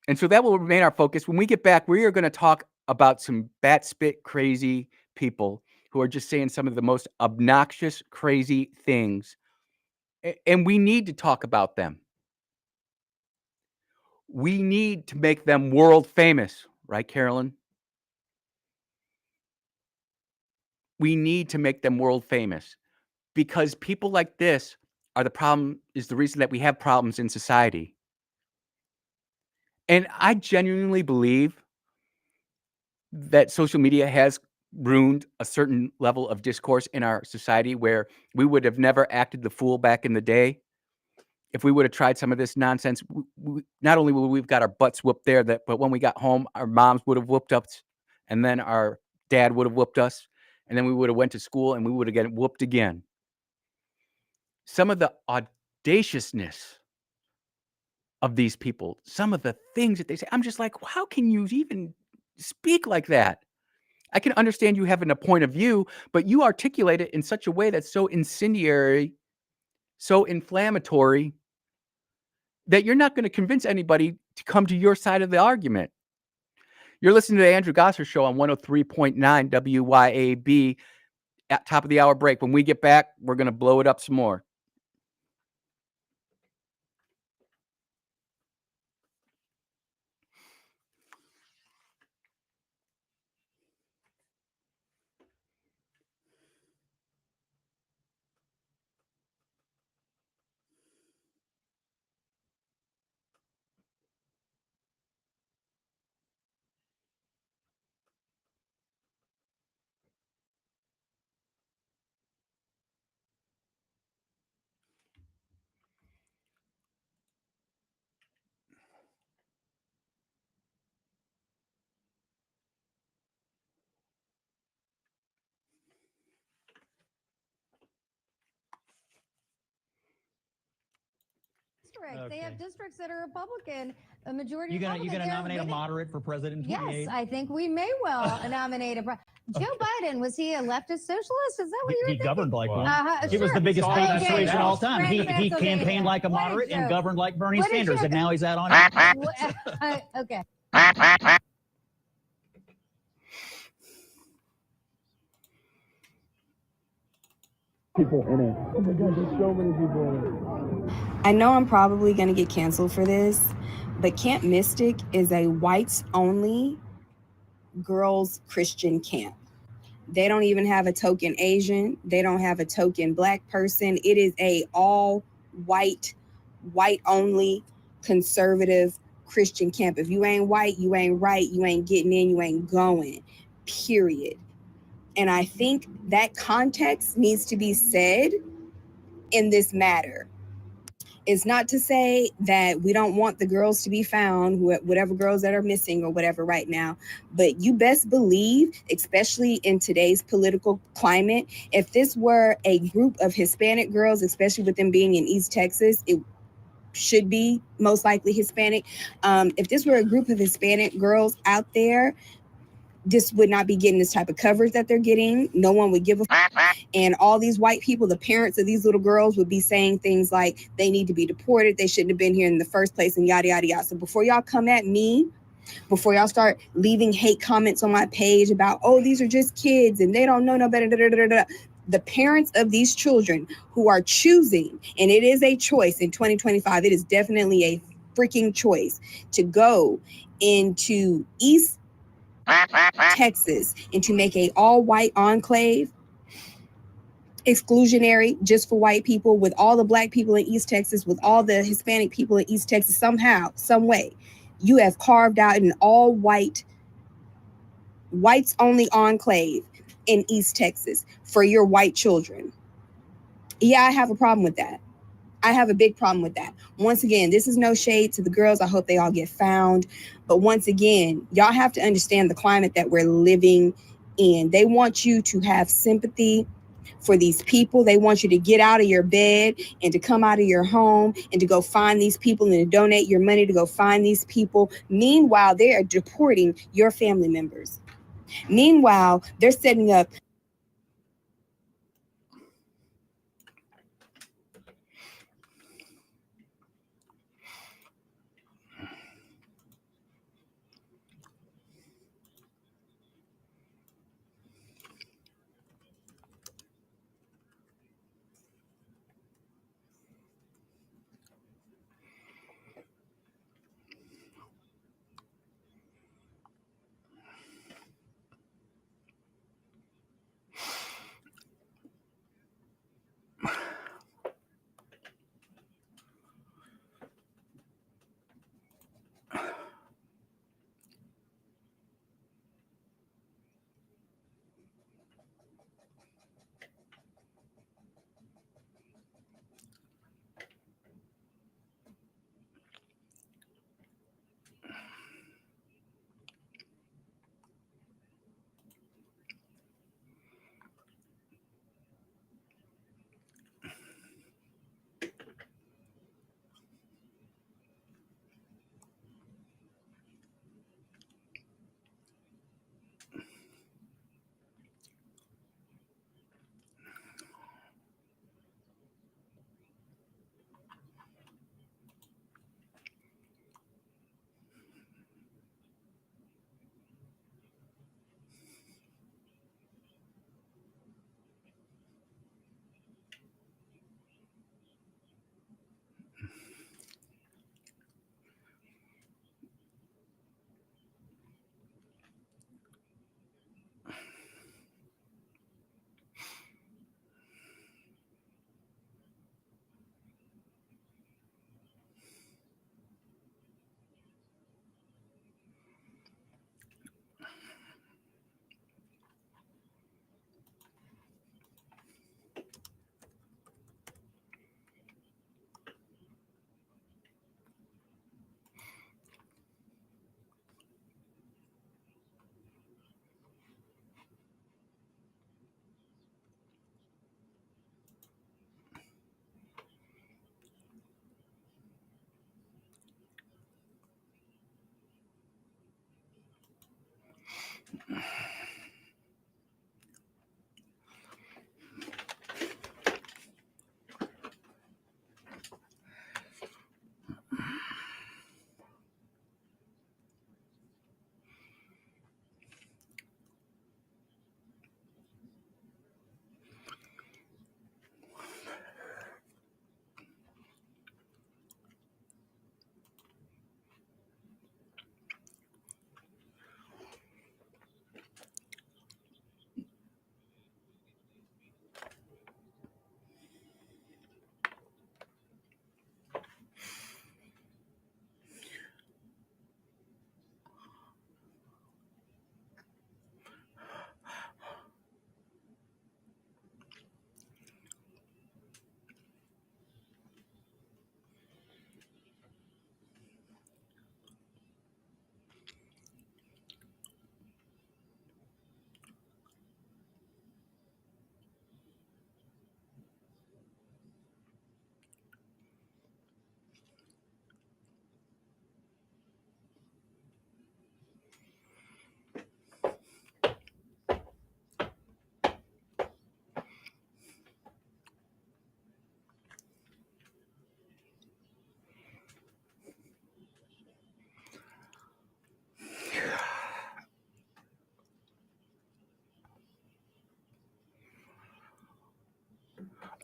And so that will remain our focus. When we get back, we are going to talk about some bat spit crazy people who are just saying some of the most obnoxious, crazy things. And we need to talk about them. We need to make them world famous, right, Carolyn? We need to make them world famous because people like this are the problem, is the reason that we have problems in society. And I genuinely believe that social media has ruined a certain level of discourse in our society where we would have never acted the fool back in the day. If we would have tried some of this nonsense, not only would we've got our butts whooped there, but when we got home, our moms would have whooped us, and then our dad would have whooped us, and then we would have went to school and we would have gotten whooped again. Some of the audaciousness of these people, some of the things that they say, I'm just like, how can you even speak like that? I can understand you having a point of view, but you articulate it in such a way that's so incendiary, so inflammatory, that you're not going to convince anybody to come to your side of the argument. You're listening to the Andrew Gosser Show on 103.9 WYAB at top of the hour break. When we get back, we're going to blow it up some more. Okay. They have districts that are Republican, a majority. You gonna nominate a moderate for president in 28? Yes, I think we may well nominate a. Joe Biden, was he a leftist socialist? Is that what you were He thinking? governed like one. He was the biggest Okay. persuasion all time. He Pennsylvania. campaigned like a What a moderate and joke. governed like Bernie What a Sanders, joke. and now he's out on it. Okay. People in it. Oh my God, there's so many people in it. I know I'm probably going to get canceled for this, but Camp Mystic is a whites-only girls' Christian camp. They don't even have a token Asian. They don't have a token Black person. It is a all-white, white-only, conservative Christian camp. If you ain't white, you ain't right, you ain't getting in, you ain't going, period. And I think that context needs to be said in this matter. It's not to say that we don't want the girls to be found, whatever girls that are missing or whatever right now, but you best believe, especially in today's political climate, if this were a group of Hispanic girls, especially with them being in East Texas, it should be most likely Hispanic. If this were a group of Hispanic girls out there, this would not be getting this type of coverage that they're getting. No one would give a and all these white people, the parents of these little girls, would be saying things like they need to be deported, they shouldn't have been here in the first place, and yada yada yada. So before y'all come at me, before y'all start leaving hate comments on my page about, oh, these are just kids and they don't know no better, the parents of these children who are choosing, and it is a choice in 2025, it is definitely a freaking choice to go into East Texas and to make a all-white enclave, exclusionary just for white people, with all the black people in East Texas, with all the Hispanic people in East Texas. Somehow, some way, you have carved out an all-white, whites-only enclave in East Texas for your white children. Yeah, I have a problem with that. I have a big problem with that. Once again, this is no shade to the girls. I hope they all get found. But once again, y'all have to understand the climate that we're living in. They want you to have sympathy for these people. They want you to get out of your bed and to come out of your home and to go find these people and to donate your money to go find these people. Meanwhile, they are deporting your family members. Meanwhile, they're setting up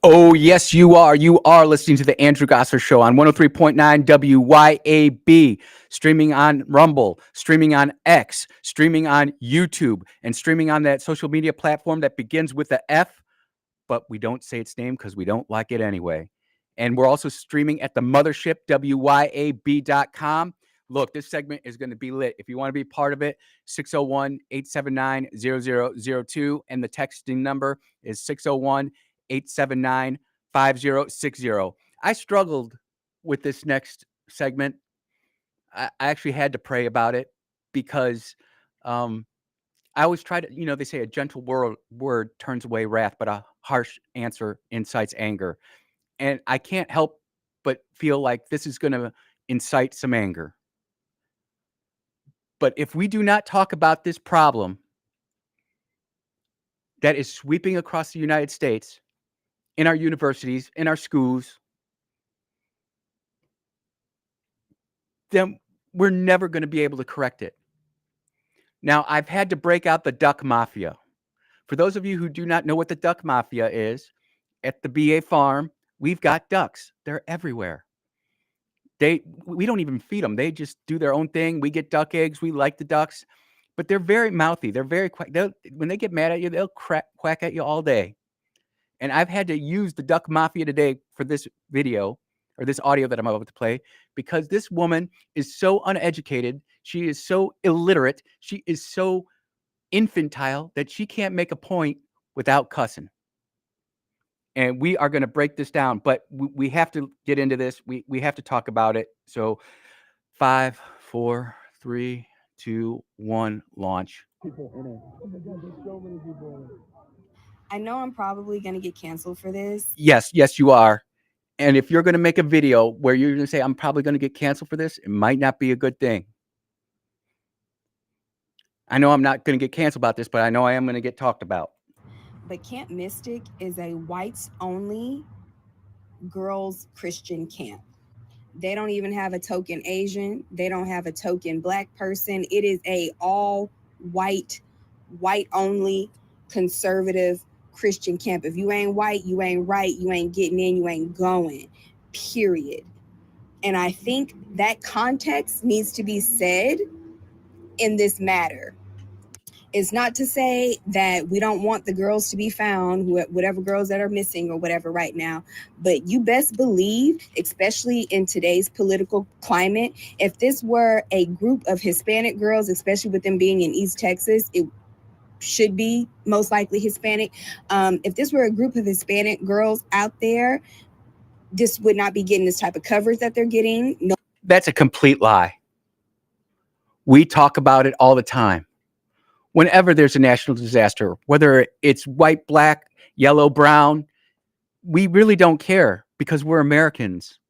Oh, yes, you are. You are listening to the Andrew Gosser Show on 103.9 WYAB, streaming on Rumble, streaming on X, streaming on YouTube, and streaming on that social media platform that begins with the F, but we don't say its name because we don't like it anyway. And we're also streaming at the mothership, WYAB.com. Look, this segment is going to be lit. If you want to be part of it, 601-879-0002, and the texting number is 601-879-5060. I struggled with this next segment. I actually had to pray about it because I always try to, they say a gentle word turns away wrath, but a harsh answer incites anger. And I can't help but feel like this is going to incite some anger. But if we do not talk about this problem that is sweeping across the United States, in our universities, in our schools, then we're never going to be able to correct it. Now, I've had to break out the duck mafia. For those of you who do not know what the duck mafia is, at the BA farm, we've got ducks. They're everywhere. We don't even feed them. They just do their own thing. We get duck eggs. We like the ducks, but they're very mouthy. They're very quick. When they get mad at you, they'll quack at you all day. And I've had to use the duck mafia today for this video or this audio that I'm about to play because this woman is so uneducated. She is so illiterate. She is so infantile that she can't make a point without cussing. And we are going to break this down, but we have to get into this. We have to talk about it. So 5, 4, 3, 2, 1, launch. People in it. Oh my God, there's so many people in it. I know I'm probably going to get canceled for this. Yes, you are. And if you're going to make a video where you're going to say, I'm probably going to get canceled for this, it might not be a good thing. I know I'm not going to get canceled about this, but I know I am going to get talked about. But Camp Mystic is a whites-only girls' Christian camp. They don't even have a token Asian. They don't have a token Black person. It is a all white only conservative Christian camp. If you ain't white, you ain't right. You ain't getting in. You ain't going. Period. And I think that context needs to be said in this matter. It's not to say that we don't want the girls to be found, whatever girls that are missing or whatever right now, but you best believe, especially in today's political climate, if this were a group of Hispanic girls, especially with them being in East Texas, it should be most likely Hispanic. If this were a group of Hispanic girls out there, this would not be getting this type of coverage that they're getting. No. That's a complete lie. We talk about it all the time. Whenever there's a national disaster, whether it's white, black, yellow, brown, we really don't care because we're Americans.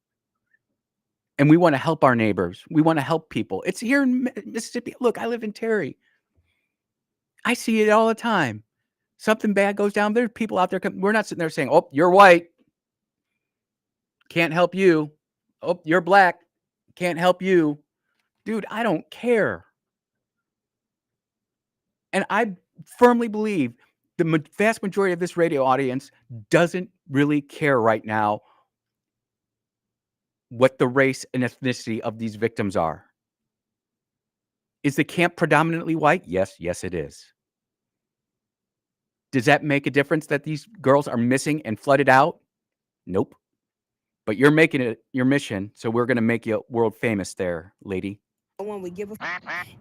And we want to help our neighbors. We want to help people. It's here in Mississippi. Look, I live in Terry. I see it all the time. Something bad goes down. There's people out there. We're not sitting there saying, oh, you're white. Can't help you. Oh, you're black. Can't help you. Dude, I don't care. And I firmly believe the vast majority of this radio audience doesn't really care right now what the race and ethnicity of these victims are. Is the camp predominantly white? Yes, it is. Does that make a difference that these girls are missing and flooded out? Nope. But you're making it your mission, so we're going to make you world famous there, lady. No one would give a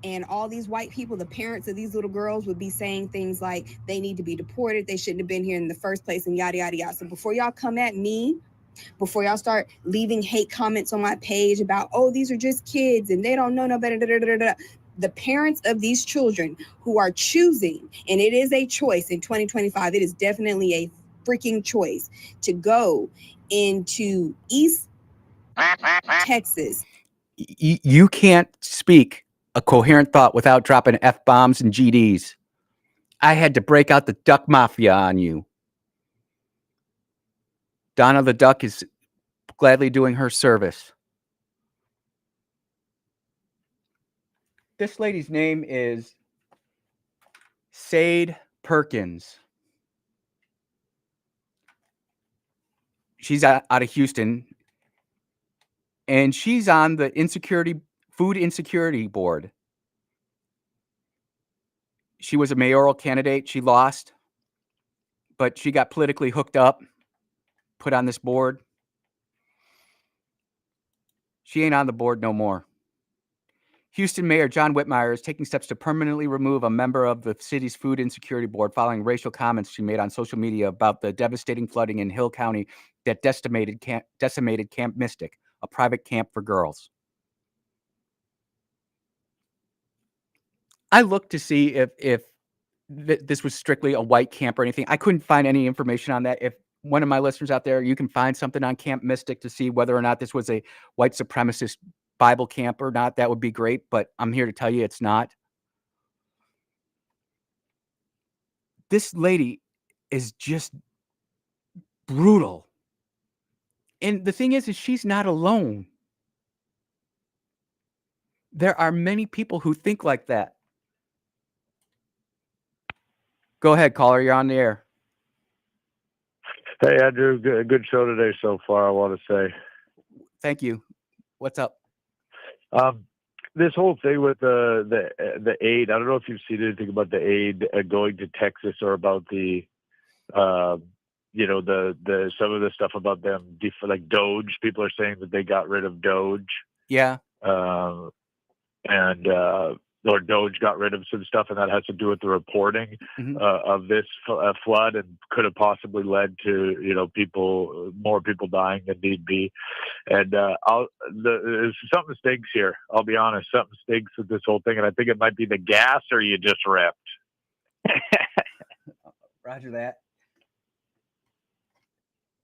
and all these white people, the parents of these little girls, would be saying things like they need to be deported, they shouldn't have been here in the first place, and yada yada yada. So before y'all come at me, before y'all start leaving hate comments on my page about, oh, these are just kids and they don't know no better, the parents of these children who are choosing, and it is a choice in 2025, it is definitely a freaking choice to go into East Texas. You can't speak a coherent thought without dropping F-bombs and GDs. I had to break out the duck mafia on you. Donna the duck is gladly doing her service. This lady's name is Sade Perkins. She's out of Houston, and she's on the food insecurity board. She was a mayoral candidate. She lost, but she got politically hooked up, put on this board. She ain't on the board no more. Houston Mayor John Whitmire is taking steps to permanently remove a member of the city's food insecurity board following racial comments she made on social media about the devastating flooding in Hill County that decimated Camp Mystic, a private camp for girls. I looked to see if this was strictly a white camp or anything. I couldn't find any information on that. If one of my listeners out there, you can find something on Camp Mystic to see whether or not this was a white supremacist Bible camp or not, that would be great. But I'm here to tell you it's not. This lady is just brutal. And the thing is she's not alone. There are many people who think like that. Go ahead, caller. You're on the air. Hey, Andrew. Good show today so far, I want to say. Thank you. What's up? This whole thing with the aid, I don't know if you've seen anything about the aid going to Texas or about the the some of the stuff about them, like Doge. People are saying that they got rid of Doge. Yeah. Or Doge got rid of some stuff, and that has to do with the reporting of this flood, and could have possibly led to more people dying than need be. And something stinks here. I'll be honest, something stinks with this whole thing, and I think it might be the gas, or you just ripped. Roger that.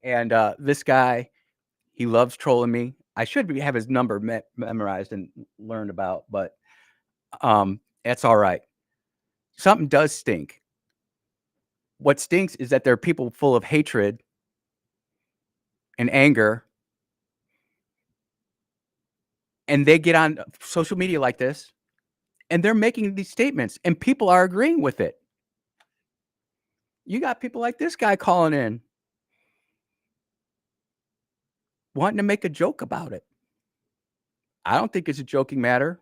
And this guy, he loves trolling me. I should have his number memorized and learned about, but that's all right. Something does stink. What stinks is that there are people full of hatred and anger, and they get on social media like this, and they're making these statements, and people are agreeing with it. You got people like this guy calling in, wanting to make a joke about it. I don't think it's a joking matter.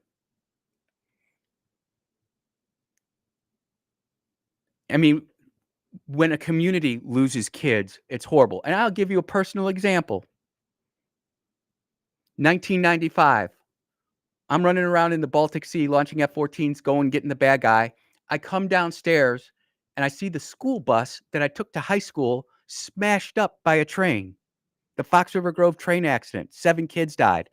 I mean, when a community loses kids, it's horrible. And I'll give you a personal example. 1995. I'm running around in the Baltic Sea, launching F-14s, going, getting the bad guy. I come downstairs, and I see the school bus that I took to high school smashed up by a train. The Fox River Grove train accident. 7 kids died.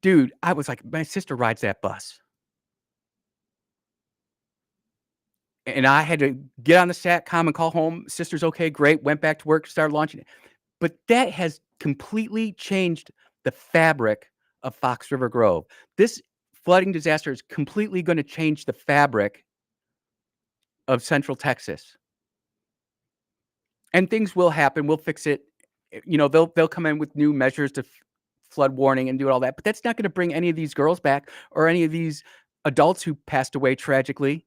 Dude, I was like, my sister rides that bus. And I had to get on the SATCOM and call home. Sister's okay, great. Went back to work, started launching it. But that has completely changed the fabric of Fox River Grove. This flooding disaster is completely going to change the fabric of Central Texas. And things will happen. We'll fix it. They'll come in with new measures to flood warning and do all that. But that's not going to bring any of these girls back or any of these adults who passed away tragically.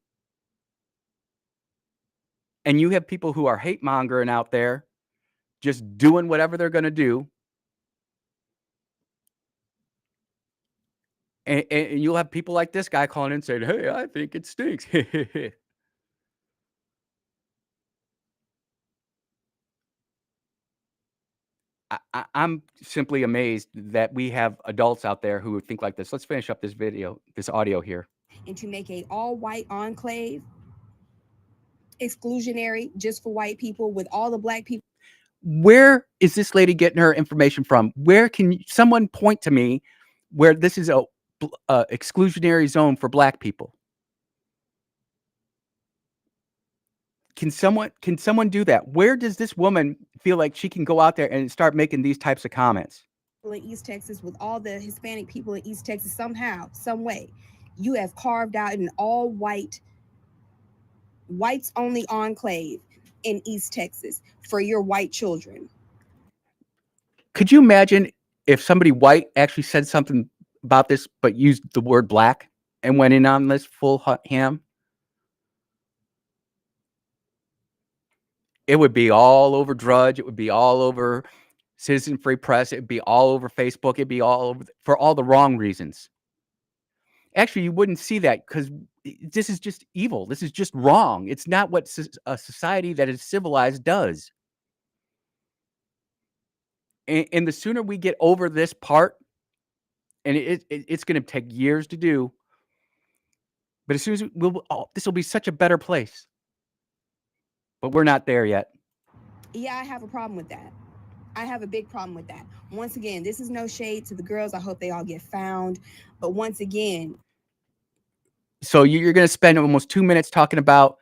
And you have people who are hate mongering out there, just doing whatever they're going to do. And you'll have people like this guy calling in saying, hey, I think it stinks. I'm simply amazed that we have adults out there who think like this. Let's finish up this audio here. And to make a all-white enclave exclusionary just for white people with all the black people. Where is this lady getting her information from? Where can someone point to me where this is a exclusionary zone for black people? Can someone do that? Where does this woman feel like she can go out there and start making these types of comments? In East Texas, with all the Hispanic people in East Texas, somehow, some way, you have carved out an all-white, whites-only enclave in East Texas for your white children. Could you imagine if somebody white actually said something about this, but used the word black and went in on this full ham? It would be all over Drudge. It would be all over Citizen Free Press. It'd be all over Facebook. It'd be all over for all the wrong reasons. Actually, you wouldn't see that because this is just evil. This is just wrong. It's not what a society that is civilized does. And the sooner we get over this part, and it's going to take years to do, but as soon as this will be such a better place. But we're not there yet. Yeah, I have a problem with that. I have a big problem with that. Once again, this is no shade to the girls. I hope they all get found. But once again, so you're going to spend almost 2 minutes talking about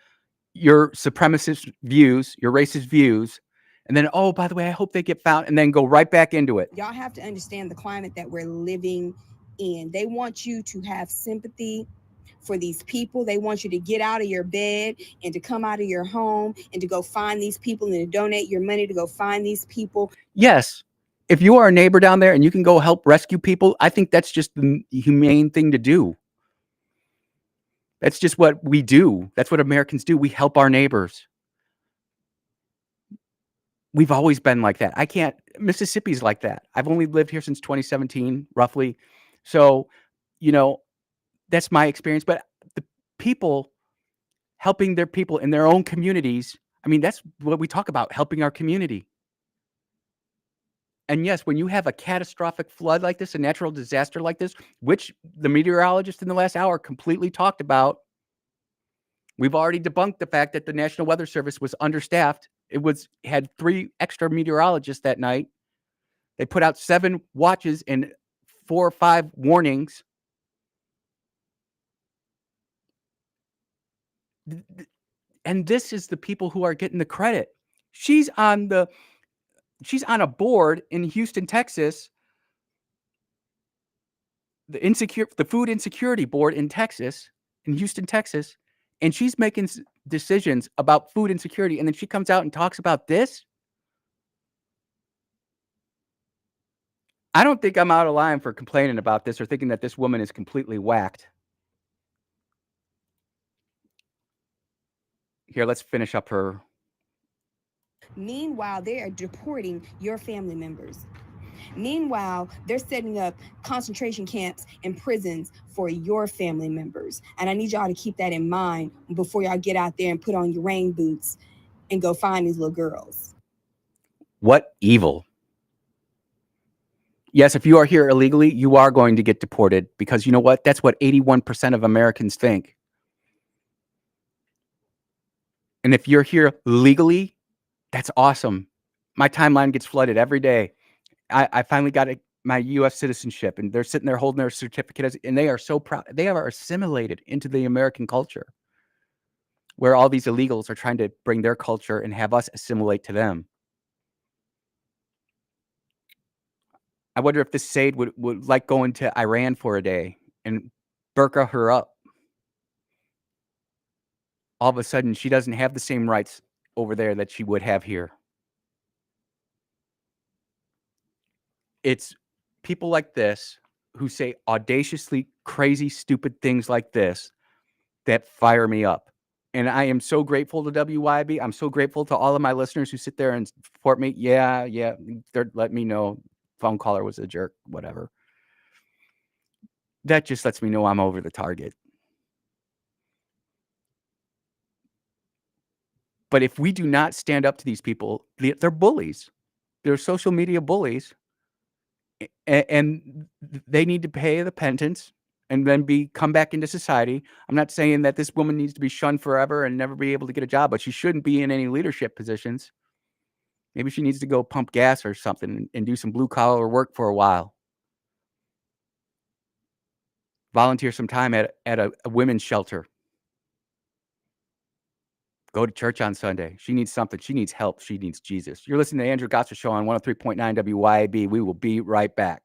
your supremacist views, your racist views, and then, oh, by the way, I hope they get found, and then go right back into it. Y'all have to understand the climate that we're living in. They want you to have sympathy for these people. They want you to get out of your bed and to come out of your home and to go find these people and to donate your money to go find these people. Yes. If you are a neighbor down there and you can go help rescue people, I think that's just the humane thing to do. That's just what we do. That's what Americans do. We help our neighbors. We've always been like that. Mississippi's like that. I've only lived here since 2017, roughly. So, that's my experience. But the people helping their people in their own communities, that's what we talk about, helping our community. And yes, when you have a catastrophic flood like this, a natural disaster like this, which the meteorologist in the last hour completely talked about, we've already debunked the fact that the National Weather Service was understaffed. Had 3 extra meteorologists that night. They put out 7 watches and 4 or 5 warnings. And this is the people who are getting the credit. She's on a board in Houston, Texas, the Food Insecurity Board in Houston, Texas, and she's making decisions about food insecurity, and then she comes out and talks about this. I don't think I'm out of line for complaining about this or thinking that this woman is completely whacked. Here, let's finish up her. Meanwhile, they are deporting your family members. Meanwhile, they're setting up concentration camps and prisons for your family members. And I need y'all to keep that in mind before y'all get out there and put on your rain boots and go find these little girls. What evil. Yes, if you are here illegally, you are going to get deported because you know what? That's what 81% of Americans think. And if you're here legally, that's awesome. My timeline gets flooded every day. I finally got my U.S. citizenship, and they're sitting there holding their certificate, and they are so proud. They are assimilated into the American culture, where all these illegals are trying to bring their culture and have us assimilate to them. I wonder if this Said would like going to Iran for a day and burqa her up. All of a sudden, she doesn't have the same rights over there that she would have here. It's people like this who say audaciously crazy, stupid things like this that fire me up. And I am so grateful to WYB. I'm so grateful to all of my listeners who sit there and support me. Yeah, they're letting me know phone caller was a jerk, whatever. That just lets me know I'm over the target. But if we do not stand up to these people, they're bullies. They're social media bullies. And they need to pay the penance and then come back into society. I'm not saying that this woman needs to be shunned forever and never be able to get a job, but she shouldn't be in any leadership positions. Maybe she needs to go pump gas or something and do some blue collar work for a while. Volunteer some time at a women's shelter. Go to church on Sunday. She needs something. She needs help. She needs Jesus. You're listening to the Andrew Gotzer Show on 103.9 WYAB. We will be right back.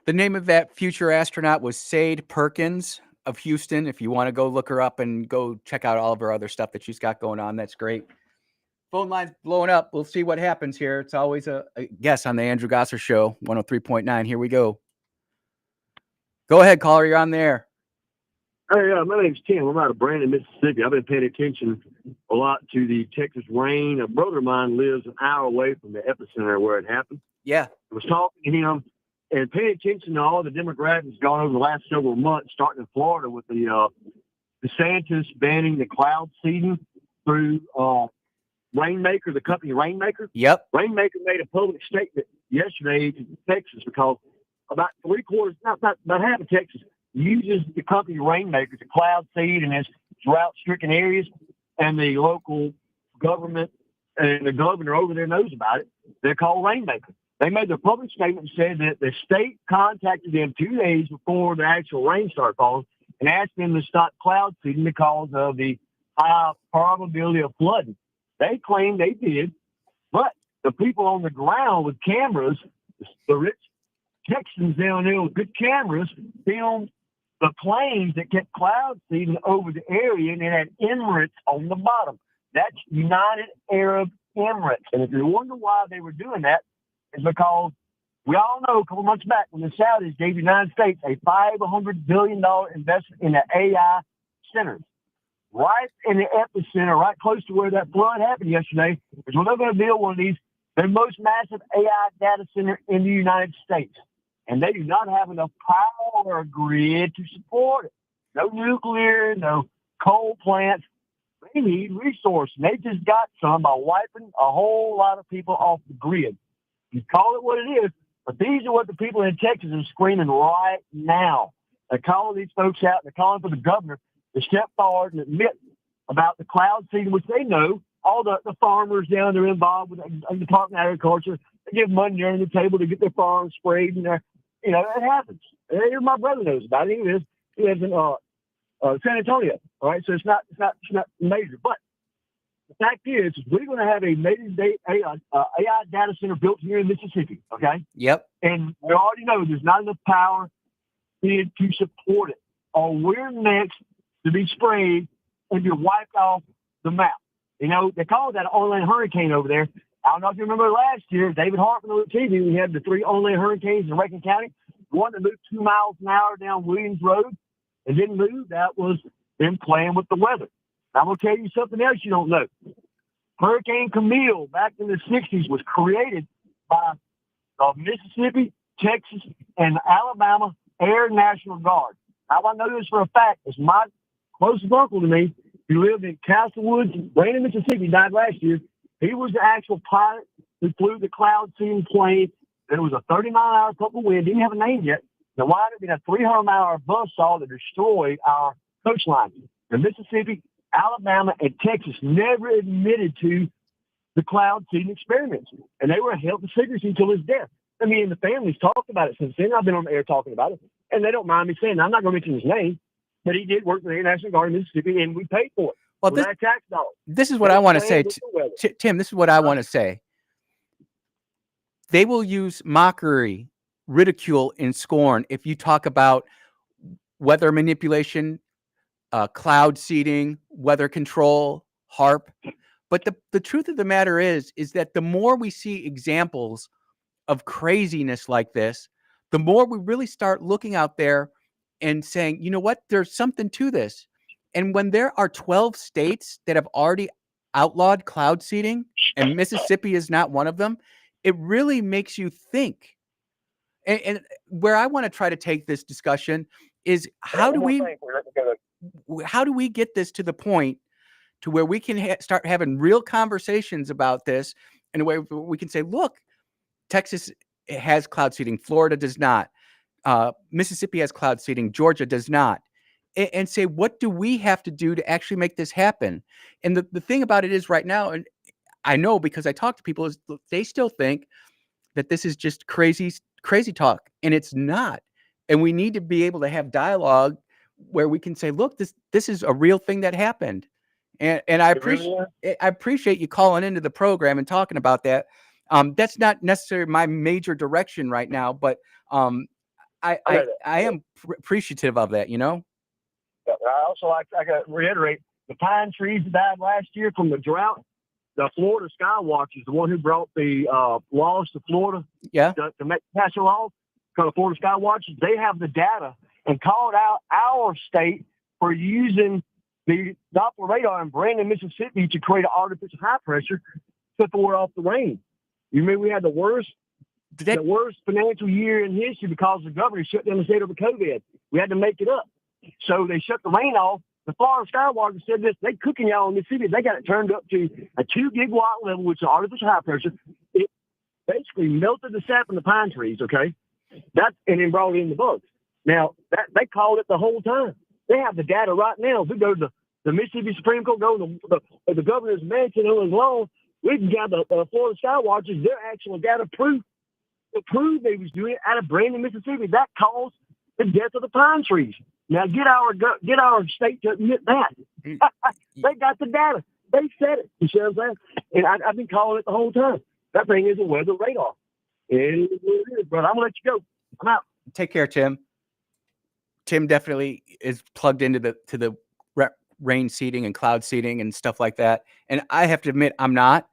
The name of that future astronaut was Sade Perkins of Houston. If you want to go look her up and go check out all of her other stuff that she's got going on, that's great. Phone line's blowing up. We'll see what happens here. It's always a guess on the Andrew Gosser Show, 103.9. Here we go. Go ahead, caller. You're on the air. Hey, my name's Tim. I'm out of Brandon, Mississippi. I've been paying attention a lot to the Texas rain. A brother of mine lives an hour away from the epicenter where it happened. Yeah. I was talking to him and paying attention to all the demographics gone over the last several months, starting in Florida with the DeSantis banning the cloud seeding through Rainmaker, the company Rainmaker. Yep. Rainmaker made a public statement yesterday to Texas because about about half of Texas uses the company Rainmaker to cloud seed in its drought-stricken areas, and the local government and the governor over there knows about it. They're called Rainmaker. They made their public statement and said that the state contacted them 2 days before the actual rain started falling and asked them to stop cloud seeding because of the high probability of flooding. They claim they did, but the people on the ground with cameras, the rich Texans down there with good cameras, filmed the planes that kept cloud seeding over the area, and it had Emirates on the bottom. That's United Arab Emirates. And if you wonder why they were doing that, it's because we all know a couple months back when the Saudis gave the United States a $500 billion investment in the AI centers. Right in the epicenter, right close to where that flood happened yesterday, is where they're going to build one of these, the most massive AI data center in the United States. And they do not have enough power grid to support it. No nuclear, no coal plants. They need resources. They just got some by wiping a whole lot of people off the grid. You call it what it is, but these are what the people in Texas are screaming right now. They're calling these folks out. They're calling for the governor to step forward and admit about the cloud seeding, which they know. All the farmers down there involved with the Department of Agriculture, they give money under the table to get their farms sprayed, and it happens. And my brother knows about it. He lives in San Antonio. All right, so it's not major. But the fact is, we're going to have a AI data center built here in Mississippi. Okay. Yep. And we already know there's not enough power to support it, or we're next to be sprayed and be wiped off the map. They call that an onland hurricane over there. I don't know if you remember last year, David Hartman on TV, we had the 3 onland hurricanes in Rankin County. One that moved 2 miles an hour down Williams Road and didn't move. That was them playing with the weather. I'm going to tell you something else you don't know. Hurricane Camille back in the 60s was created by Mississippi, Texas, and Alabama Air National Guard. How I know this for a fact is my closest uncle to me, who lived in Castlewoods, Brandon, Mississippi, died last year. He was the actual pilot who flew the cloud seeding plane. There was a 30-mile-an-hour couple of wind. Didn't have a name yet. The wind up in a 300-mile-an-hour buzzsaw that destroyed our coastline. The Mississippi, Alabama, and Texas never admitted to the cloud seeding experiments, and they were held to secrecy until his death. I mean, and the family's talked about it since then. I've been on the air talking about it, and they don't mind me saying, I'm not going to mention his name, but he did work for the Air National Guard in Mississippi, and we paid for it. Well, with our tax dollars. This is what I want to say, Tim. This is what I want to say. They will use mockery, ridicule, and scorn if you talk about weather manipulation, cloud seeding, weather control, HARP. But the truth of the matter is that the more we see examples of craziness like this, the more we really start looking out there and saying, you know what, there's something to this. And when there are 12 states that have already outlawed cloud seeding, and Mississippi is not one of them, it really makes you think. And where I want to try to take this discussion is how do we get this to the point to where we can start having real conversations about this in a way where we can say, look, Texas has cloud seeding, Florida does not, Mississippi has cloud seeding, Georgia does not. And say, what do we have to do to actually make this happen? And the thing about it is right now, and I know because I talk to people, is they still think that this is just crazy talk, and it's not. And we need to be able to have dialogue where we can say, look, this is a real thing that happened. And I appreciate you calling into the program and talking about that. That's not necessarily my major direction right now, but I am appreciative of that. You know. I also I got to reiterate the pine trees that died last year from the drought. The Florida Skywatch is the one who brought the laws to Florida. Yeah. To make pass a law called the Florida Skywatch. They have the data and called out our state for using the Doppler radar in Brandon, Mississippi, to create an artificial high pressure to thwart off the rain. You mean we had the worst financial year in history because the governor shut down the state over COVID. We had to make it up. So they shut the rain off. The Florida Skywatch said this, they cooking y'all in Mississippi. They got it turned up to a 2 gigawatt level, which is artificial high pressure. It basically melted the sap in the pine trees, okay? And then brought it in the bugs. Now, they called it the whole time. They have the data right now. If we go to the Mississippi Supreme Court, go to the governor's mansion on his lawn, we can get the Florida Skywatchers, their actual data proof to prove they was doing it out of Brandon, Mississippi. That caused the death of the pine trees. Now get our state to admit that. They got the data. They said it. You see what I'm saying? And I've been calling it the whole time. That thing is a weather radar. It is, but I'm gonna let you go. I'm out. Take care, Tim. Tim definitely is plugged into the rain seeding and cloud seeding and stuff like that. And I have to admit, I'm not.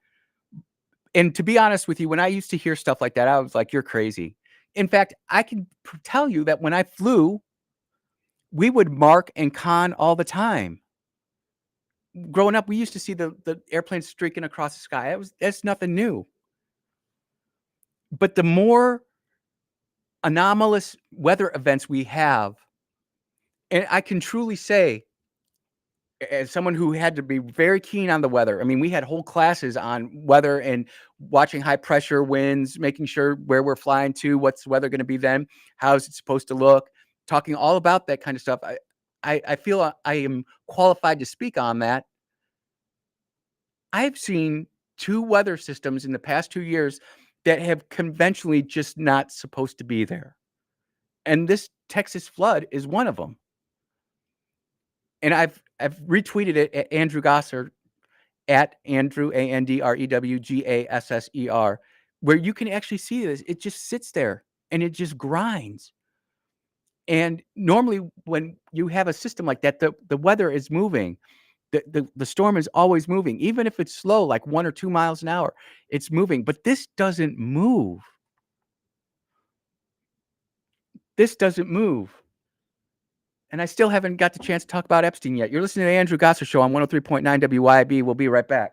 And to be honest with you, when I used to hear stuff like that, I was like, you're crazy. In fact, I can tell you that when I flew, we would mark and con all the time. Growing up, we used to see the airplanes streaking across the sky. That's nothing new. But the more anomalous weather events we have, and I can truly say, as someone who had to be very keen on the weather, I mean, we had whole classes on weather and watching high pressure winds, making sure where we're flying to, what's the weather going to be then, how is it supposed to look, talking all about that kind of stuff. I feel I am qualified to speak on that. I've seen 2 weather systems in the past 2 years that have conventionally just not supposed to be there. And this Texas flood is one of them. And I've retweeted it at Andrew Gasser, at Andrew, AndrewGasser, where you can actually see this. It just sits there and it just grinds. And normally when you have a system like that, the weather is moving. The storm is always moving. Even if it's slow, like 1 or 2 miles an hour, it's moving. But this doesn't move. This doesn't move. And I still haven't got the chance to talk about Epstein yet. You're listening to the Andrew Gasser Show on 103.9 WYB. We'll be right back.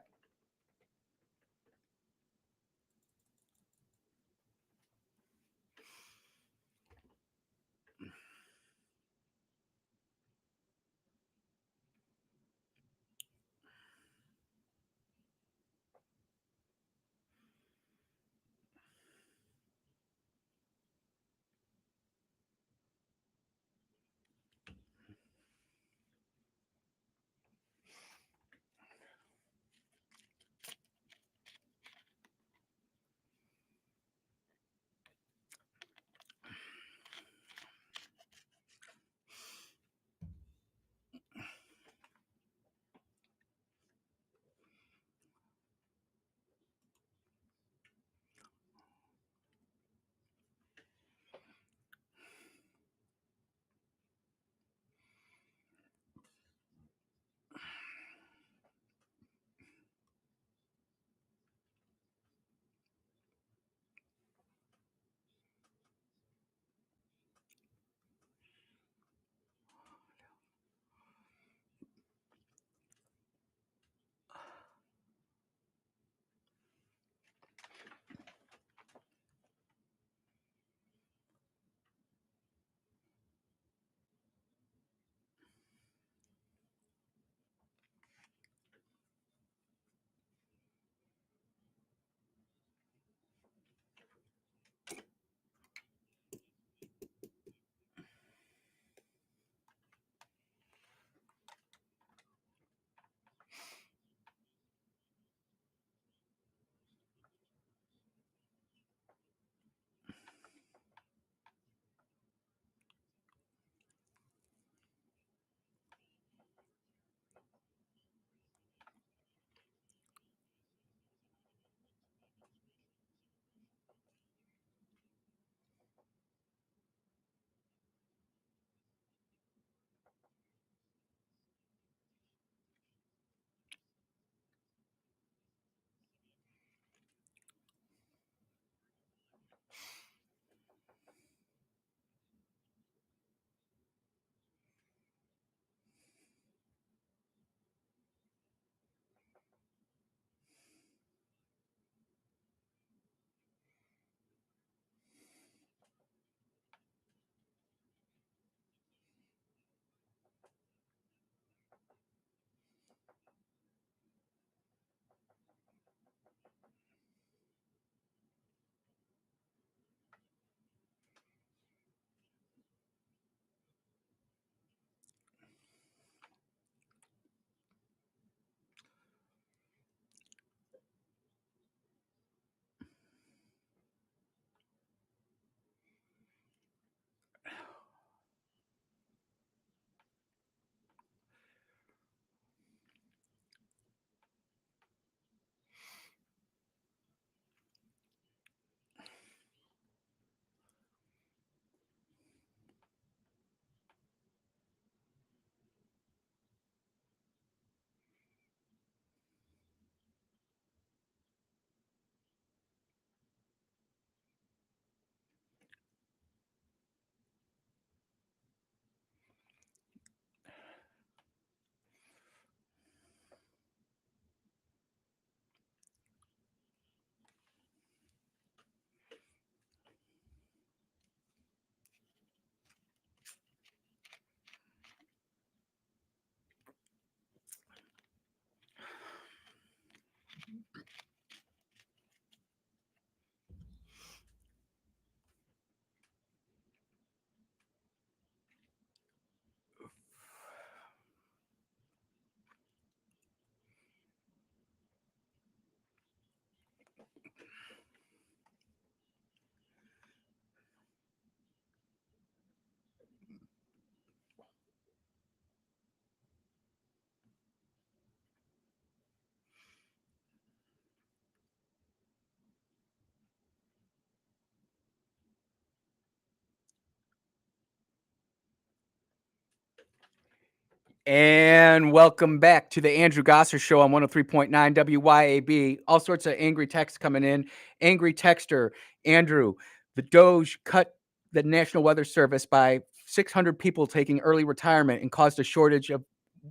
And welcome back to the Andrew Gosser Show on 103.9 WYAB. All sorts of angry texts coming in. Angry texter, Andrew, the Doge cut the National Weather Service by 600 people taking early retirement and caused a shortage of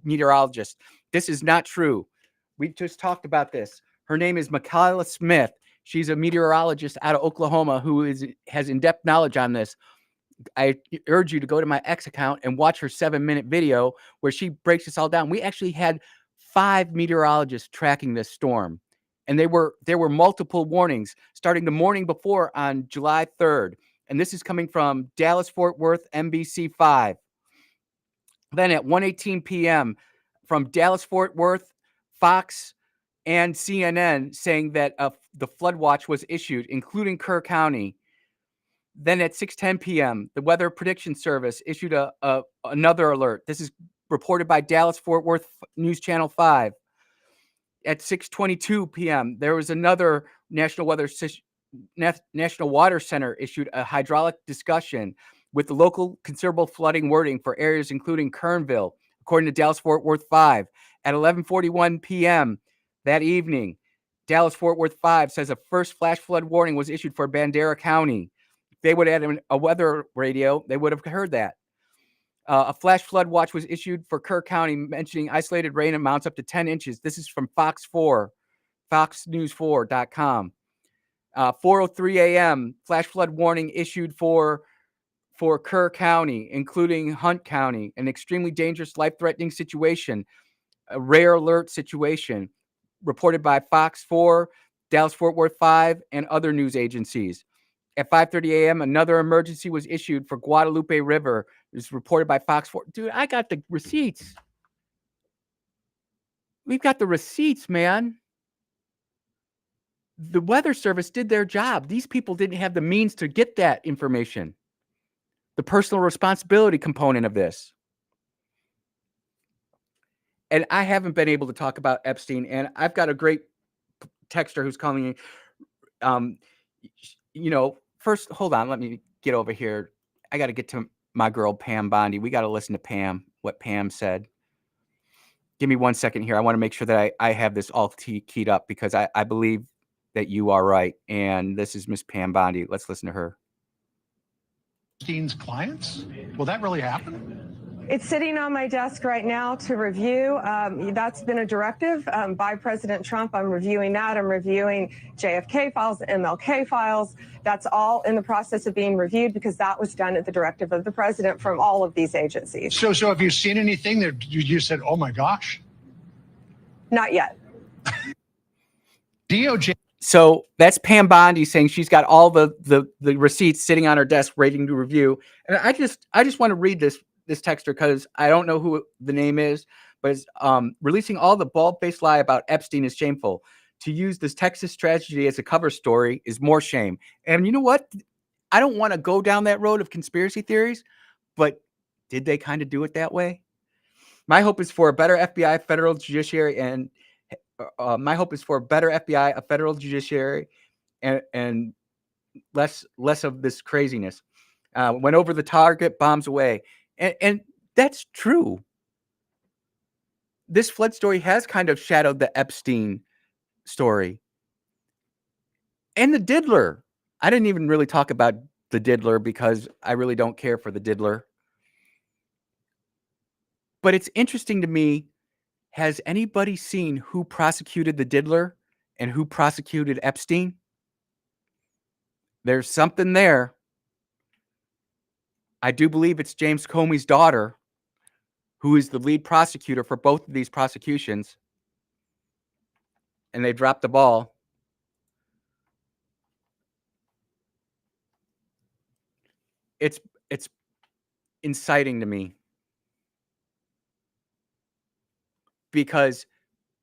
meteorologists. This is not true. We just talked about this. Her name is Michaela Smith. She's a meteorologist out of Oklahoma who has in-depth knowledge on this. I urge you to go to my X account and watch her 7-minute video where she breaks this all down. We actually had 5 meteorologists tracking this storm, and there were multiple warnings starting the morning before on July 3rd. And this is coming from Dallas-Fort Worth, NBC5. Then at 1:18 p.m. from Dallas-Fort Worth, Fox, and CNN saying that the flood watch was issued, including Kerr County. Then at 6:10 p.m., the Weather Prediction Service issued another alert. This is reported by Dallas-Fort Worth News Channel 5. At 6:22 p.m., there was another National Water Center issued a hydraulic discussion with the local considerable flooding wording for areas including Kernville, according to Dallas-Fort Worth 5. At 11:41 p.m. that evening, Dallas-Fort Worth 5 says a first flash flood warning was issued for Bandera County. They would add a weather radio, they would have heard that. A flash flood watch was issued for Kerr County, mentioning isolated rain amounts up to 10 inches. This is from Fox 4, foxnews4.com. 4:03 a.m., flash flood warning issued for Kerr County, including Hunt County, an extremely dangerous, life-threatening situation, a rare alert situation, reported by Fox 4, Dallas-Fort Worth 5, and other news agencies. At 5:30 a.m., another emergency was issued for Guadalupe River. It was reported by Fox 4. Dude, I got the receipts. We've got the receipts, man. The Weather Service did their job. These people didn't have the means to get that information. The personal responsibility component of this. And I haven't been able to talk about Epstein, and I've got a great texter who's calling me. First, hold on. Let me get over here. I got to get to my girl, Pam Bondi. We got to listen to Pam, what Pam said. Give me 1 second here. I want to make sure that I have this all keyed up because I believe that you are right. And this is Miss Pam Bondi. Let's listen to her. Epstein's clients? Will that really happen? It's sitting on my desk right now to review. That's been a directive by President Trump. I'm reviewing that. I'm reviewing JFK files, MLK files. That's all in the process of being reviewed because that was done at the directive of the president from all of these agencies. So have you seen anything that you said, oh my gosh? Not yet. DOJ. So that's Pam Bondi saying she's got all the receipts sitting on her desk waiting to review. And I just want to read this texter because I don't know who the name is, but it's releasing all the bald-faced lie about Epstein is shameful. To use this Texas tragedy as a cover story is more shame. And you know what? I don't want to go down that road of conspiracy theories, but did they kind of do it that way? My hope is for a better FBI, federal judiciary, and my hope is for a better FBI, a federal judiciary, and less of this craziness. Went over the target, bombs away. And that's true. This flood story has kind of shadowed the Epstein story. And the diddler. I didn't even really talk about the diddler because I really don't care for the diddler. But it's interesting to me, has anybody seen who prosecuted the diddler and who prosecuted Epstein? There's something there. I do believe it's James Comey's daughter who is the lead prosecutor for both of these prosecutions. And they dropped the ball. It's inciting to me because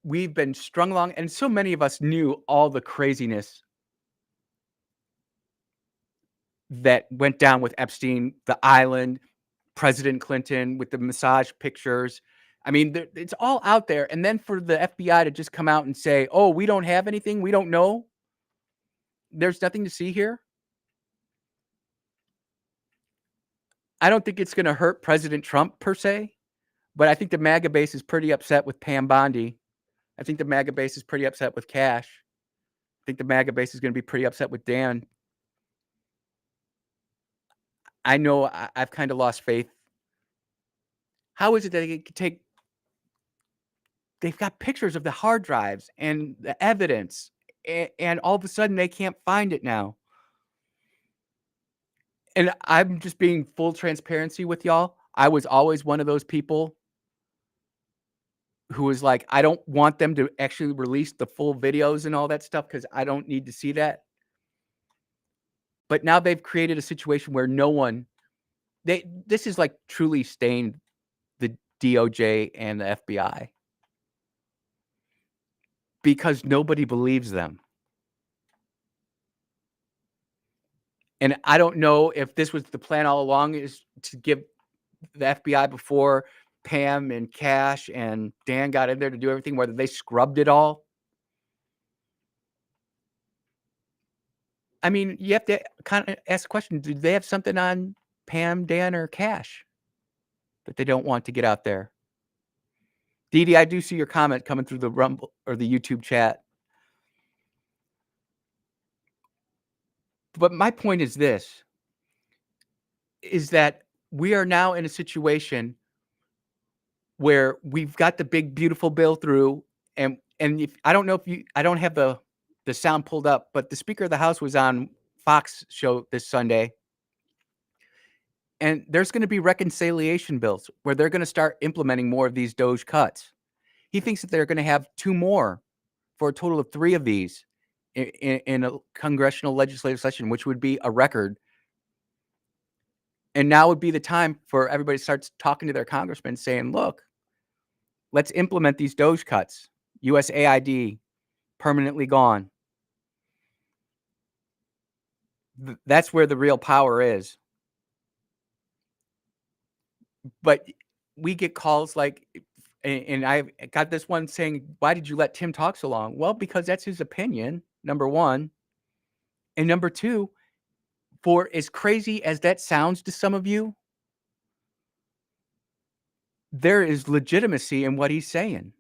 we've been strung along, and so many of us knew all the craziness that went down with Epstein, the island, President Clinton with the massage pictures. I mean, it's all out there. And then for the FBI to just come out and say, oh, we don't have anything. We don't know. There's nothing to see here. I don't think it's going to hurt President Trump per se, But I think the MAGA base is pretty upset with Pam Bondi. I think the MAGA base is pretty upset with Cash. I think the MAGA base is going to be pretty upset with Dan. I know I've kind of lost faith. How is it that they could take? They've got pictures of the hard drives and the evidence, and all of a sudden they can't find it now. And I'm just being full transparency with y'all. I was always one of those people who was like, I don't want them to actually release the full videos and all that stuff because I don't need to see that. But now they've created a situation where no one, this is like truly stained the DOJ and the FBI because nobody believes them. And I don't know if this was the plan all along, is to give the FBI before Pam and Cash and Dan got in there to do everything, whether they scrubbed it all. I mean, you have to kind of ask the question, do they have something on Pam, Dan, or Cash that they don't want to get out there? Dee Dee, I do see your comment coming through the Rumble or the YouTube chat. But my point is this, is that we are now in a situation where we've got the big, beautiful bill through. And if I don't know if you, I don't have the sound pulled up, but the Speaker of the House was on Fox show this Sunday. And there's going to be reconciliation bills where they're going to start implementing more of these Doge cuts. He thinks that they're going to have 2 more for a total of 3 of these in a congressional legislative session, which would be a record. And now would be the time for everybody to start talking to their congressmen saying, look, let's implement these Doge cuts. USAID, permanently gone. That's where the real power is. But we get calls like, and I got this one saying, why did you let Tim talk so long? Well, because that's his opinion, number one. And number two, for as crazy as that sounds to some of you, there is legitimacy in what he's saying.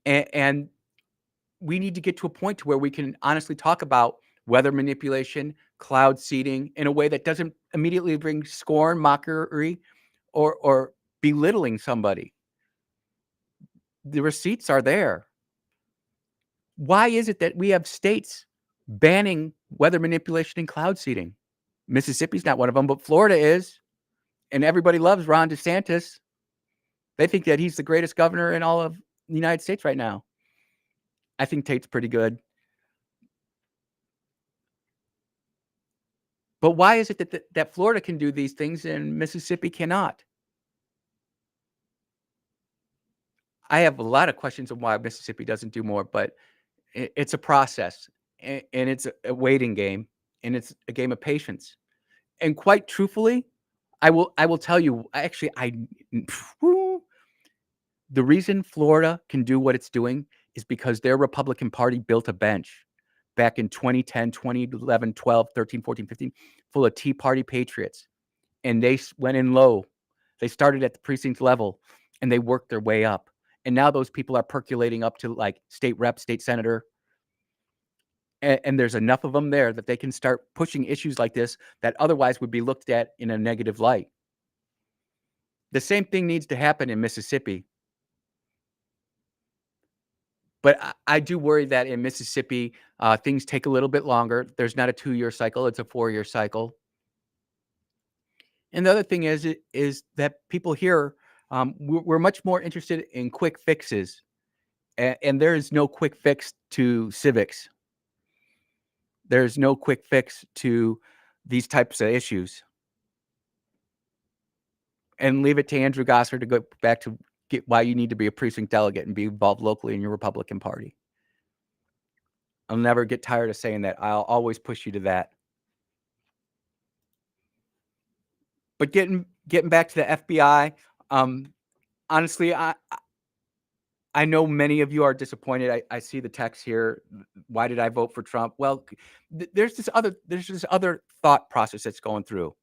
And we need to get to a point to where we can honestly talk about weather manipulation, cloud seeding in a way that doesn't immediately bring scorn, mockery, or belittling somebody. The receipts are there. Why is it that we have states banning weather manipulation and cloud seeding? Mississippi's not one of them, but Florida is. And everybody loves Ron DeSantis. They think that he's the greatest governor in all of the United States right now. I think Tate's pretty good. But why is it that Florida can do these things and Mississippi cannot? I have a lot of questions on why Mississippi doesn't do more, but it's a process, and it's a waiting game, and it's a game of patience. And quite truthfully, I will tell you, actually, the reason Florida can do what it's doing is because their Republican Party built a bench back in 2010, 2011, 12, 13, 14, 15, full of Tea Party patriots. And they went in low. They started at the precinct level, and they worked their way up. And now those people are percolating up to like state rep, state senator. And there's enough of them there that they can start pushing issues like this that otherwise would be looked at in a negative light. The same thing needs to happen in Mississippi. But I do worry that in Mississippi, things take a little bit longer. There's not a 2-year cycle. It's a 4-year cycle. And the other thing is that people here, we're much more interested in quick fixes. And there is no quick fix to civics. There's no quick fix to these types of issues. And leave it to Andrew Gosser to go back to get why you need to be a precinct delegate and be involved locally in your Republican Party. I'll never get tired of saying that. I'll always push you to that. But getting back to the FBI, honestly, I know many of you are disappointed. I see the text here. Why did I vote for Trump? Well, there's this other thought process that's going through.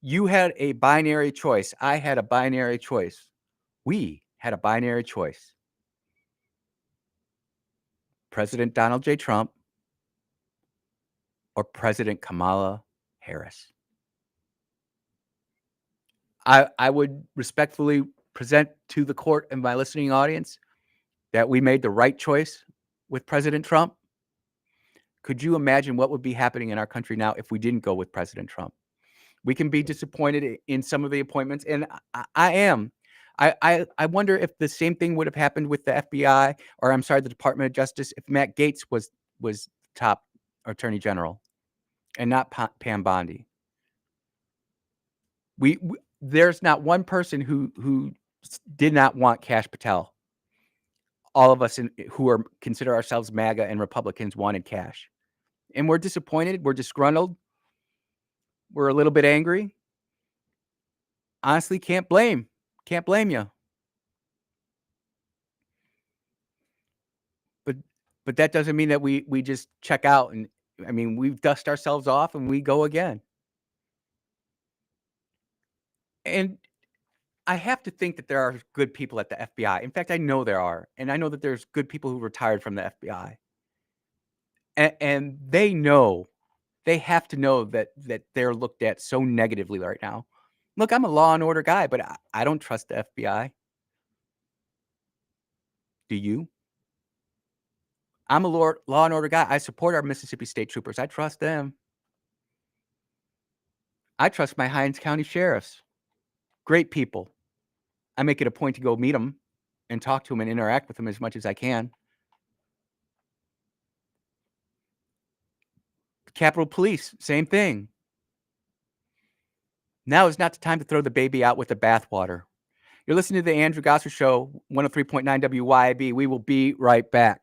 You had a binary choice. I had a binary choice. We had a binary choice. President Donald J. Trump or President Kamala Harris. I would respectfully present to the court and my listening audience that we made the right choice with President Trump. Could you imagine what would be happening in our country now if we didn't go with President Trump? We can be disappointed in some of the appointments, and I am. I wonder if the same thing would have happened with the FBI, or I'm sorry, the Department of Justice, if Matt Gaetz was top attorney general and not Pam Bondi. There's not one person who did not want Kash Patel. All of us who consider ourselves MAGA and Republicans wanted Kash. And we're disappointed. We're disgruntled. We're a little bit angry. Honestly, can't blame you. But that doesn't mean that we just check out. And I mean, we dust ourselves off and we go again. And I have to think that there are good people at the FBI. In fact, I know there are. And I know that there's good people who retired from the FBI. And they know, they have to know that they're looked at so negatively right now. Look, I'm a law and order guy, but I don't trust the FBI. Do you? I'm a law and order guy. I support our Mississippi State Troopers. I trust them. I trust my Hinds County sheriffs. Great people. I make it a point to go meet them and talk to them and interact with them as much as I can. Capitol Police, same thing. Now is not the time to throw the baby out with the bathwater. You're listening to the Andrew Gosser Show, 103.9 WYAB. We will be right back.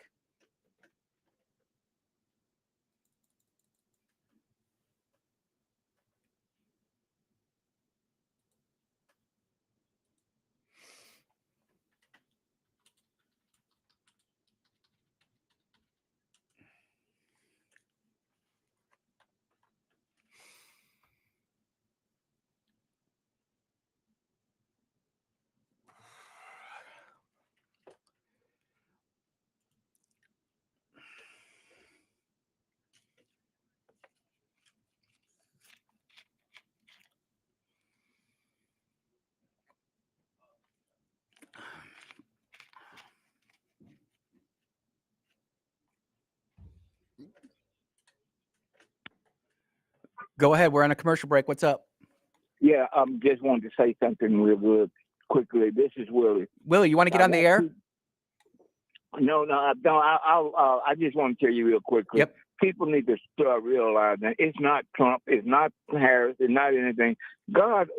Go ahead. We're on a commercial break. What's up? Yeah, just wanted to say something real good quickly. This is Willie. Willie, you want to get on the air? No, I just want to tell you real quickly. Yep. People need to start realizing it's not Trump, it's not Harris, it's not anything. God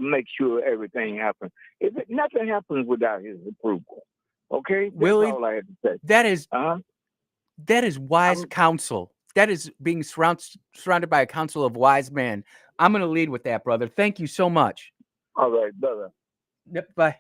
makes sure everything happens. Nothing happens without His approval. Okay, that's Willie, all I had to say. That is wise counsel. That is being surrounded by a council of wise men. I'm going to lead with that, brother. Thank you so much. All right, brother. Yep, bye.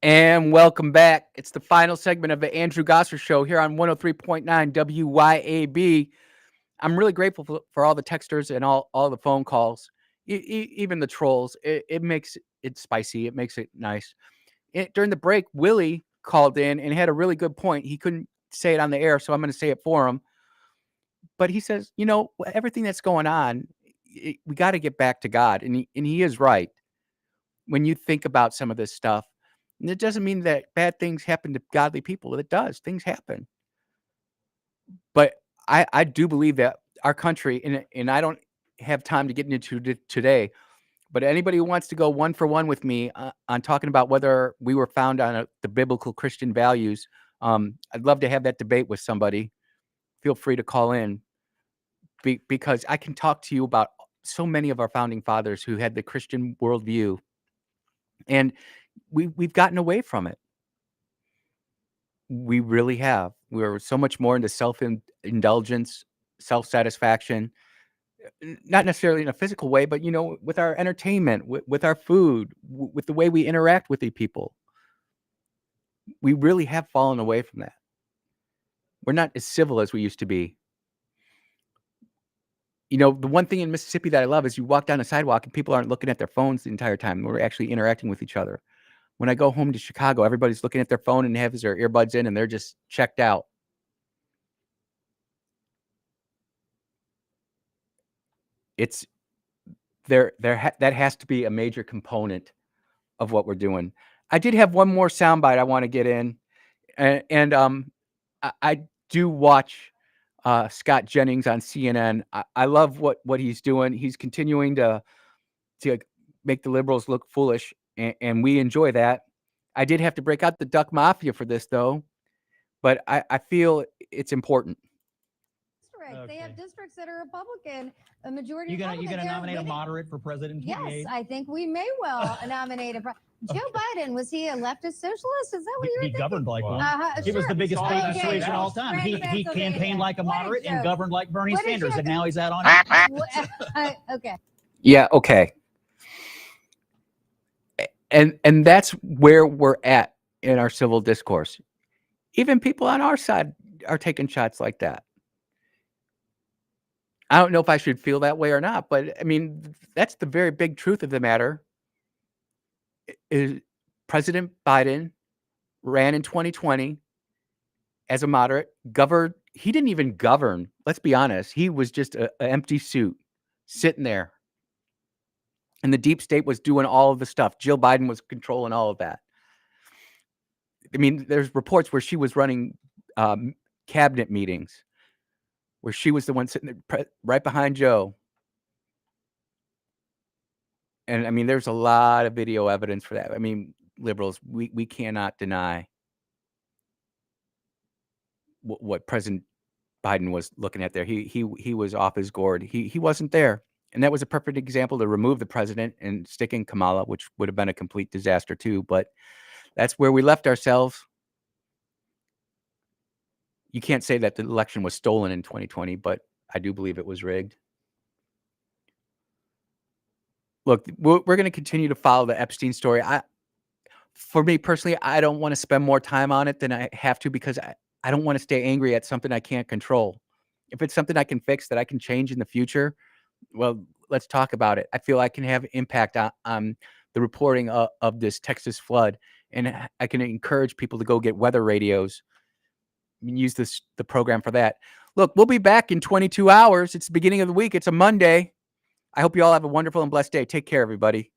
And welcome back. It's the final segment of the Andrew Gosser Show here on 103.9 WYAB. I'm really grateful for all the texters and all the phone calls, even the trolls. It makes it spicy. It makes it nice. During the break, Willie called in and had a really good point. He couldn't say it on the air, so I'm going to say it for him. But he says, everything that's going on, we got to get back to God. And he is right. When you think about some of this stuff, and it doesn't mean that bad things happen to godly people. It does. Things happen. But I do believe that our country, and I don't have time to get into today, but anybody who wants to go one for one with me on talking about whether we were found on the biblical Christian values, I'd love to have that debate with somebody. Feel free to call in because I can talk to you about so many of our founding fathers who had the Christian worldview, and we've gotten away from it. We really have. We're so much more into self-indulgence, self-satisfaction, not necessarily in a physical way, but, with our entertainment, with our food, with the way we interact with the people. We really have fallen away from that. We're not as civil as we used to be. The one thing in Mississippi that I love is you walk down the sidewalk and people aren't looking at their phones the entire time. We're actually interacting with each other. When I go home to Chicago, everybody's looking at their phone and has their earbuds in and they're just checked out. It's that has to be a major component of what we're doing. I did have one more soundbite I want to get in, and I do watch Scott Jennings on CNN. I love what he's doing. He's continuing to make the liberals look foolish, and we enjoy that. I did have to break out the Duck Mafia for this, though, but I feel it's important. They have districts that are Republican, a majority. You gonna nominate a moderate for president? Yes, I think we may well nominate a. Joe Biden, was he a leftist socialist? Is that what you're He thinking? governed like one. He Sure. was the biggest fake Okay. persuasion of all time. He campaigned like a moderate and governed like Bernie What did Sanders, you- and now he's out on it. Okay. Yeah, okay. And that's where we're at in our civil discourse. Even people on our side are taking shots like that. I don't know if I should feel that way or not, but I mean, that's the very big truth of the matter. Is President Biden ran in 2020 as a moderate, governed. He didn't even govern. Let's be honest. He was just an empty suit sitting there. And the deep state was doing all of the stuff. Jill Biden was controlling all of that. I mean, there's reports where she was running cabinet meetings, where she was the one sitting there right behind Joe. And I mean, there's a lot of video evidence for that. I mean, liberals, we cannot deny what President Biden was looking at there. He was off his gourd. He wasn't there. And that was a perfect example to remove the president and stick in Kamala, which would have been a complete disaster too. But that's where we left ourselves. You can't say that the election was stolen in 2020, but I do believe it was rigged. Look, we're going to continue to follow the Epstein story. For me personally, I don't want to spend more time on it than I have to because I don't want to stay angry at something I can't control. If it's something I can fix that I can change in the future, well, let's talk about it. I feel I can have impact on the reporting of this Texas flood, and I can encourage people to go get weather radios and use the program for that. Look, we'll be back in 22 hours. It's the beginning of the week. It's a Monday. I hope you all have a wonderful and blessed day. Take care, everybody.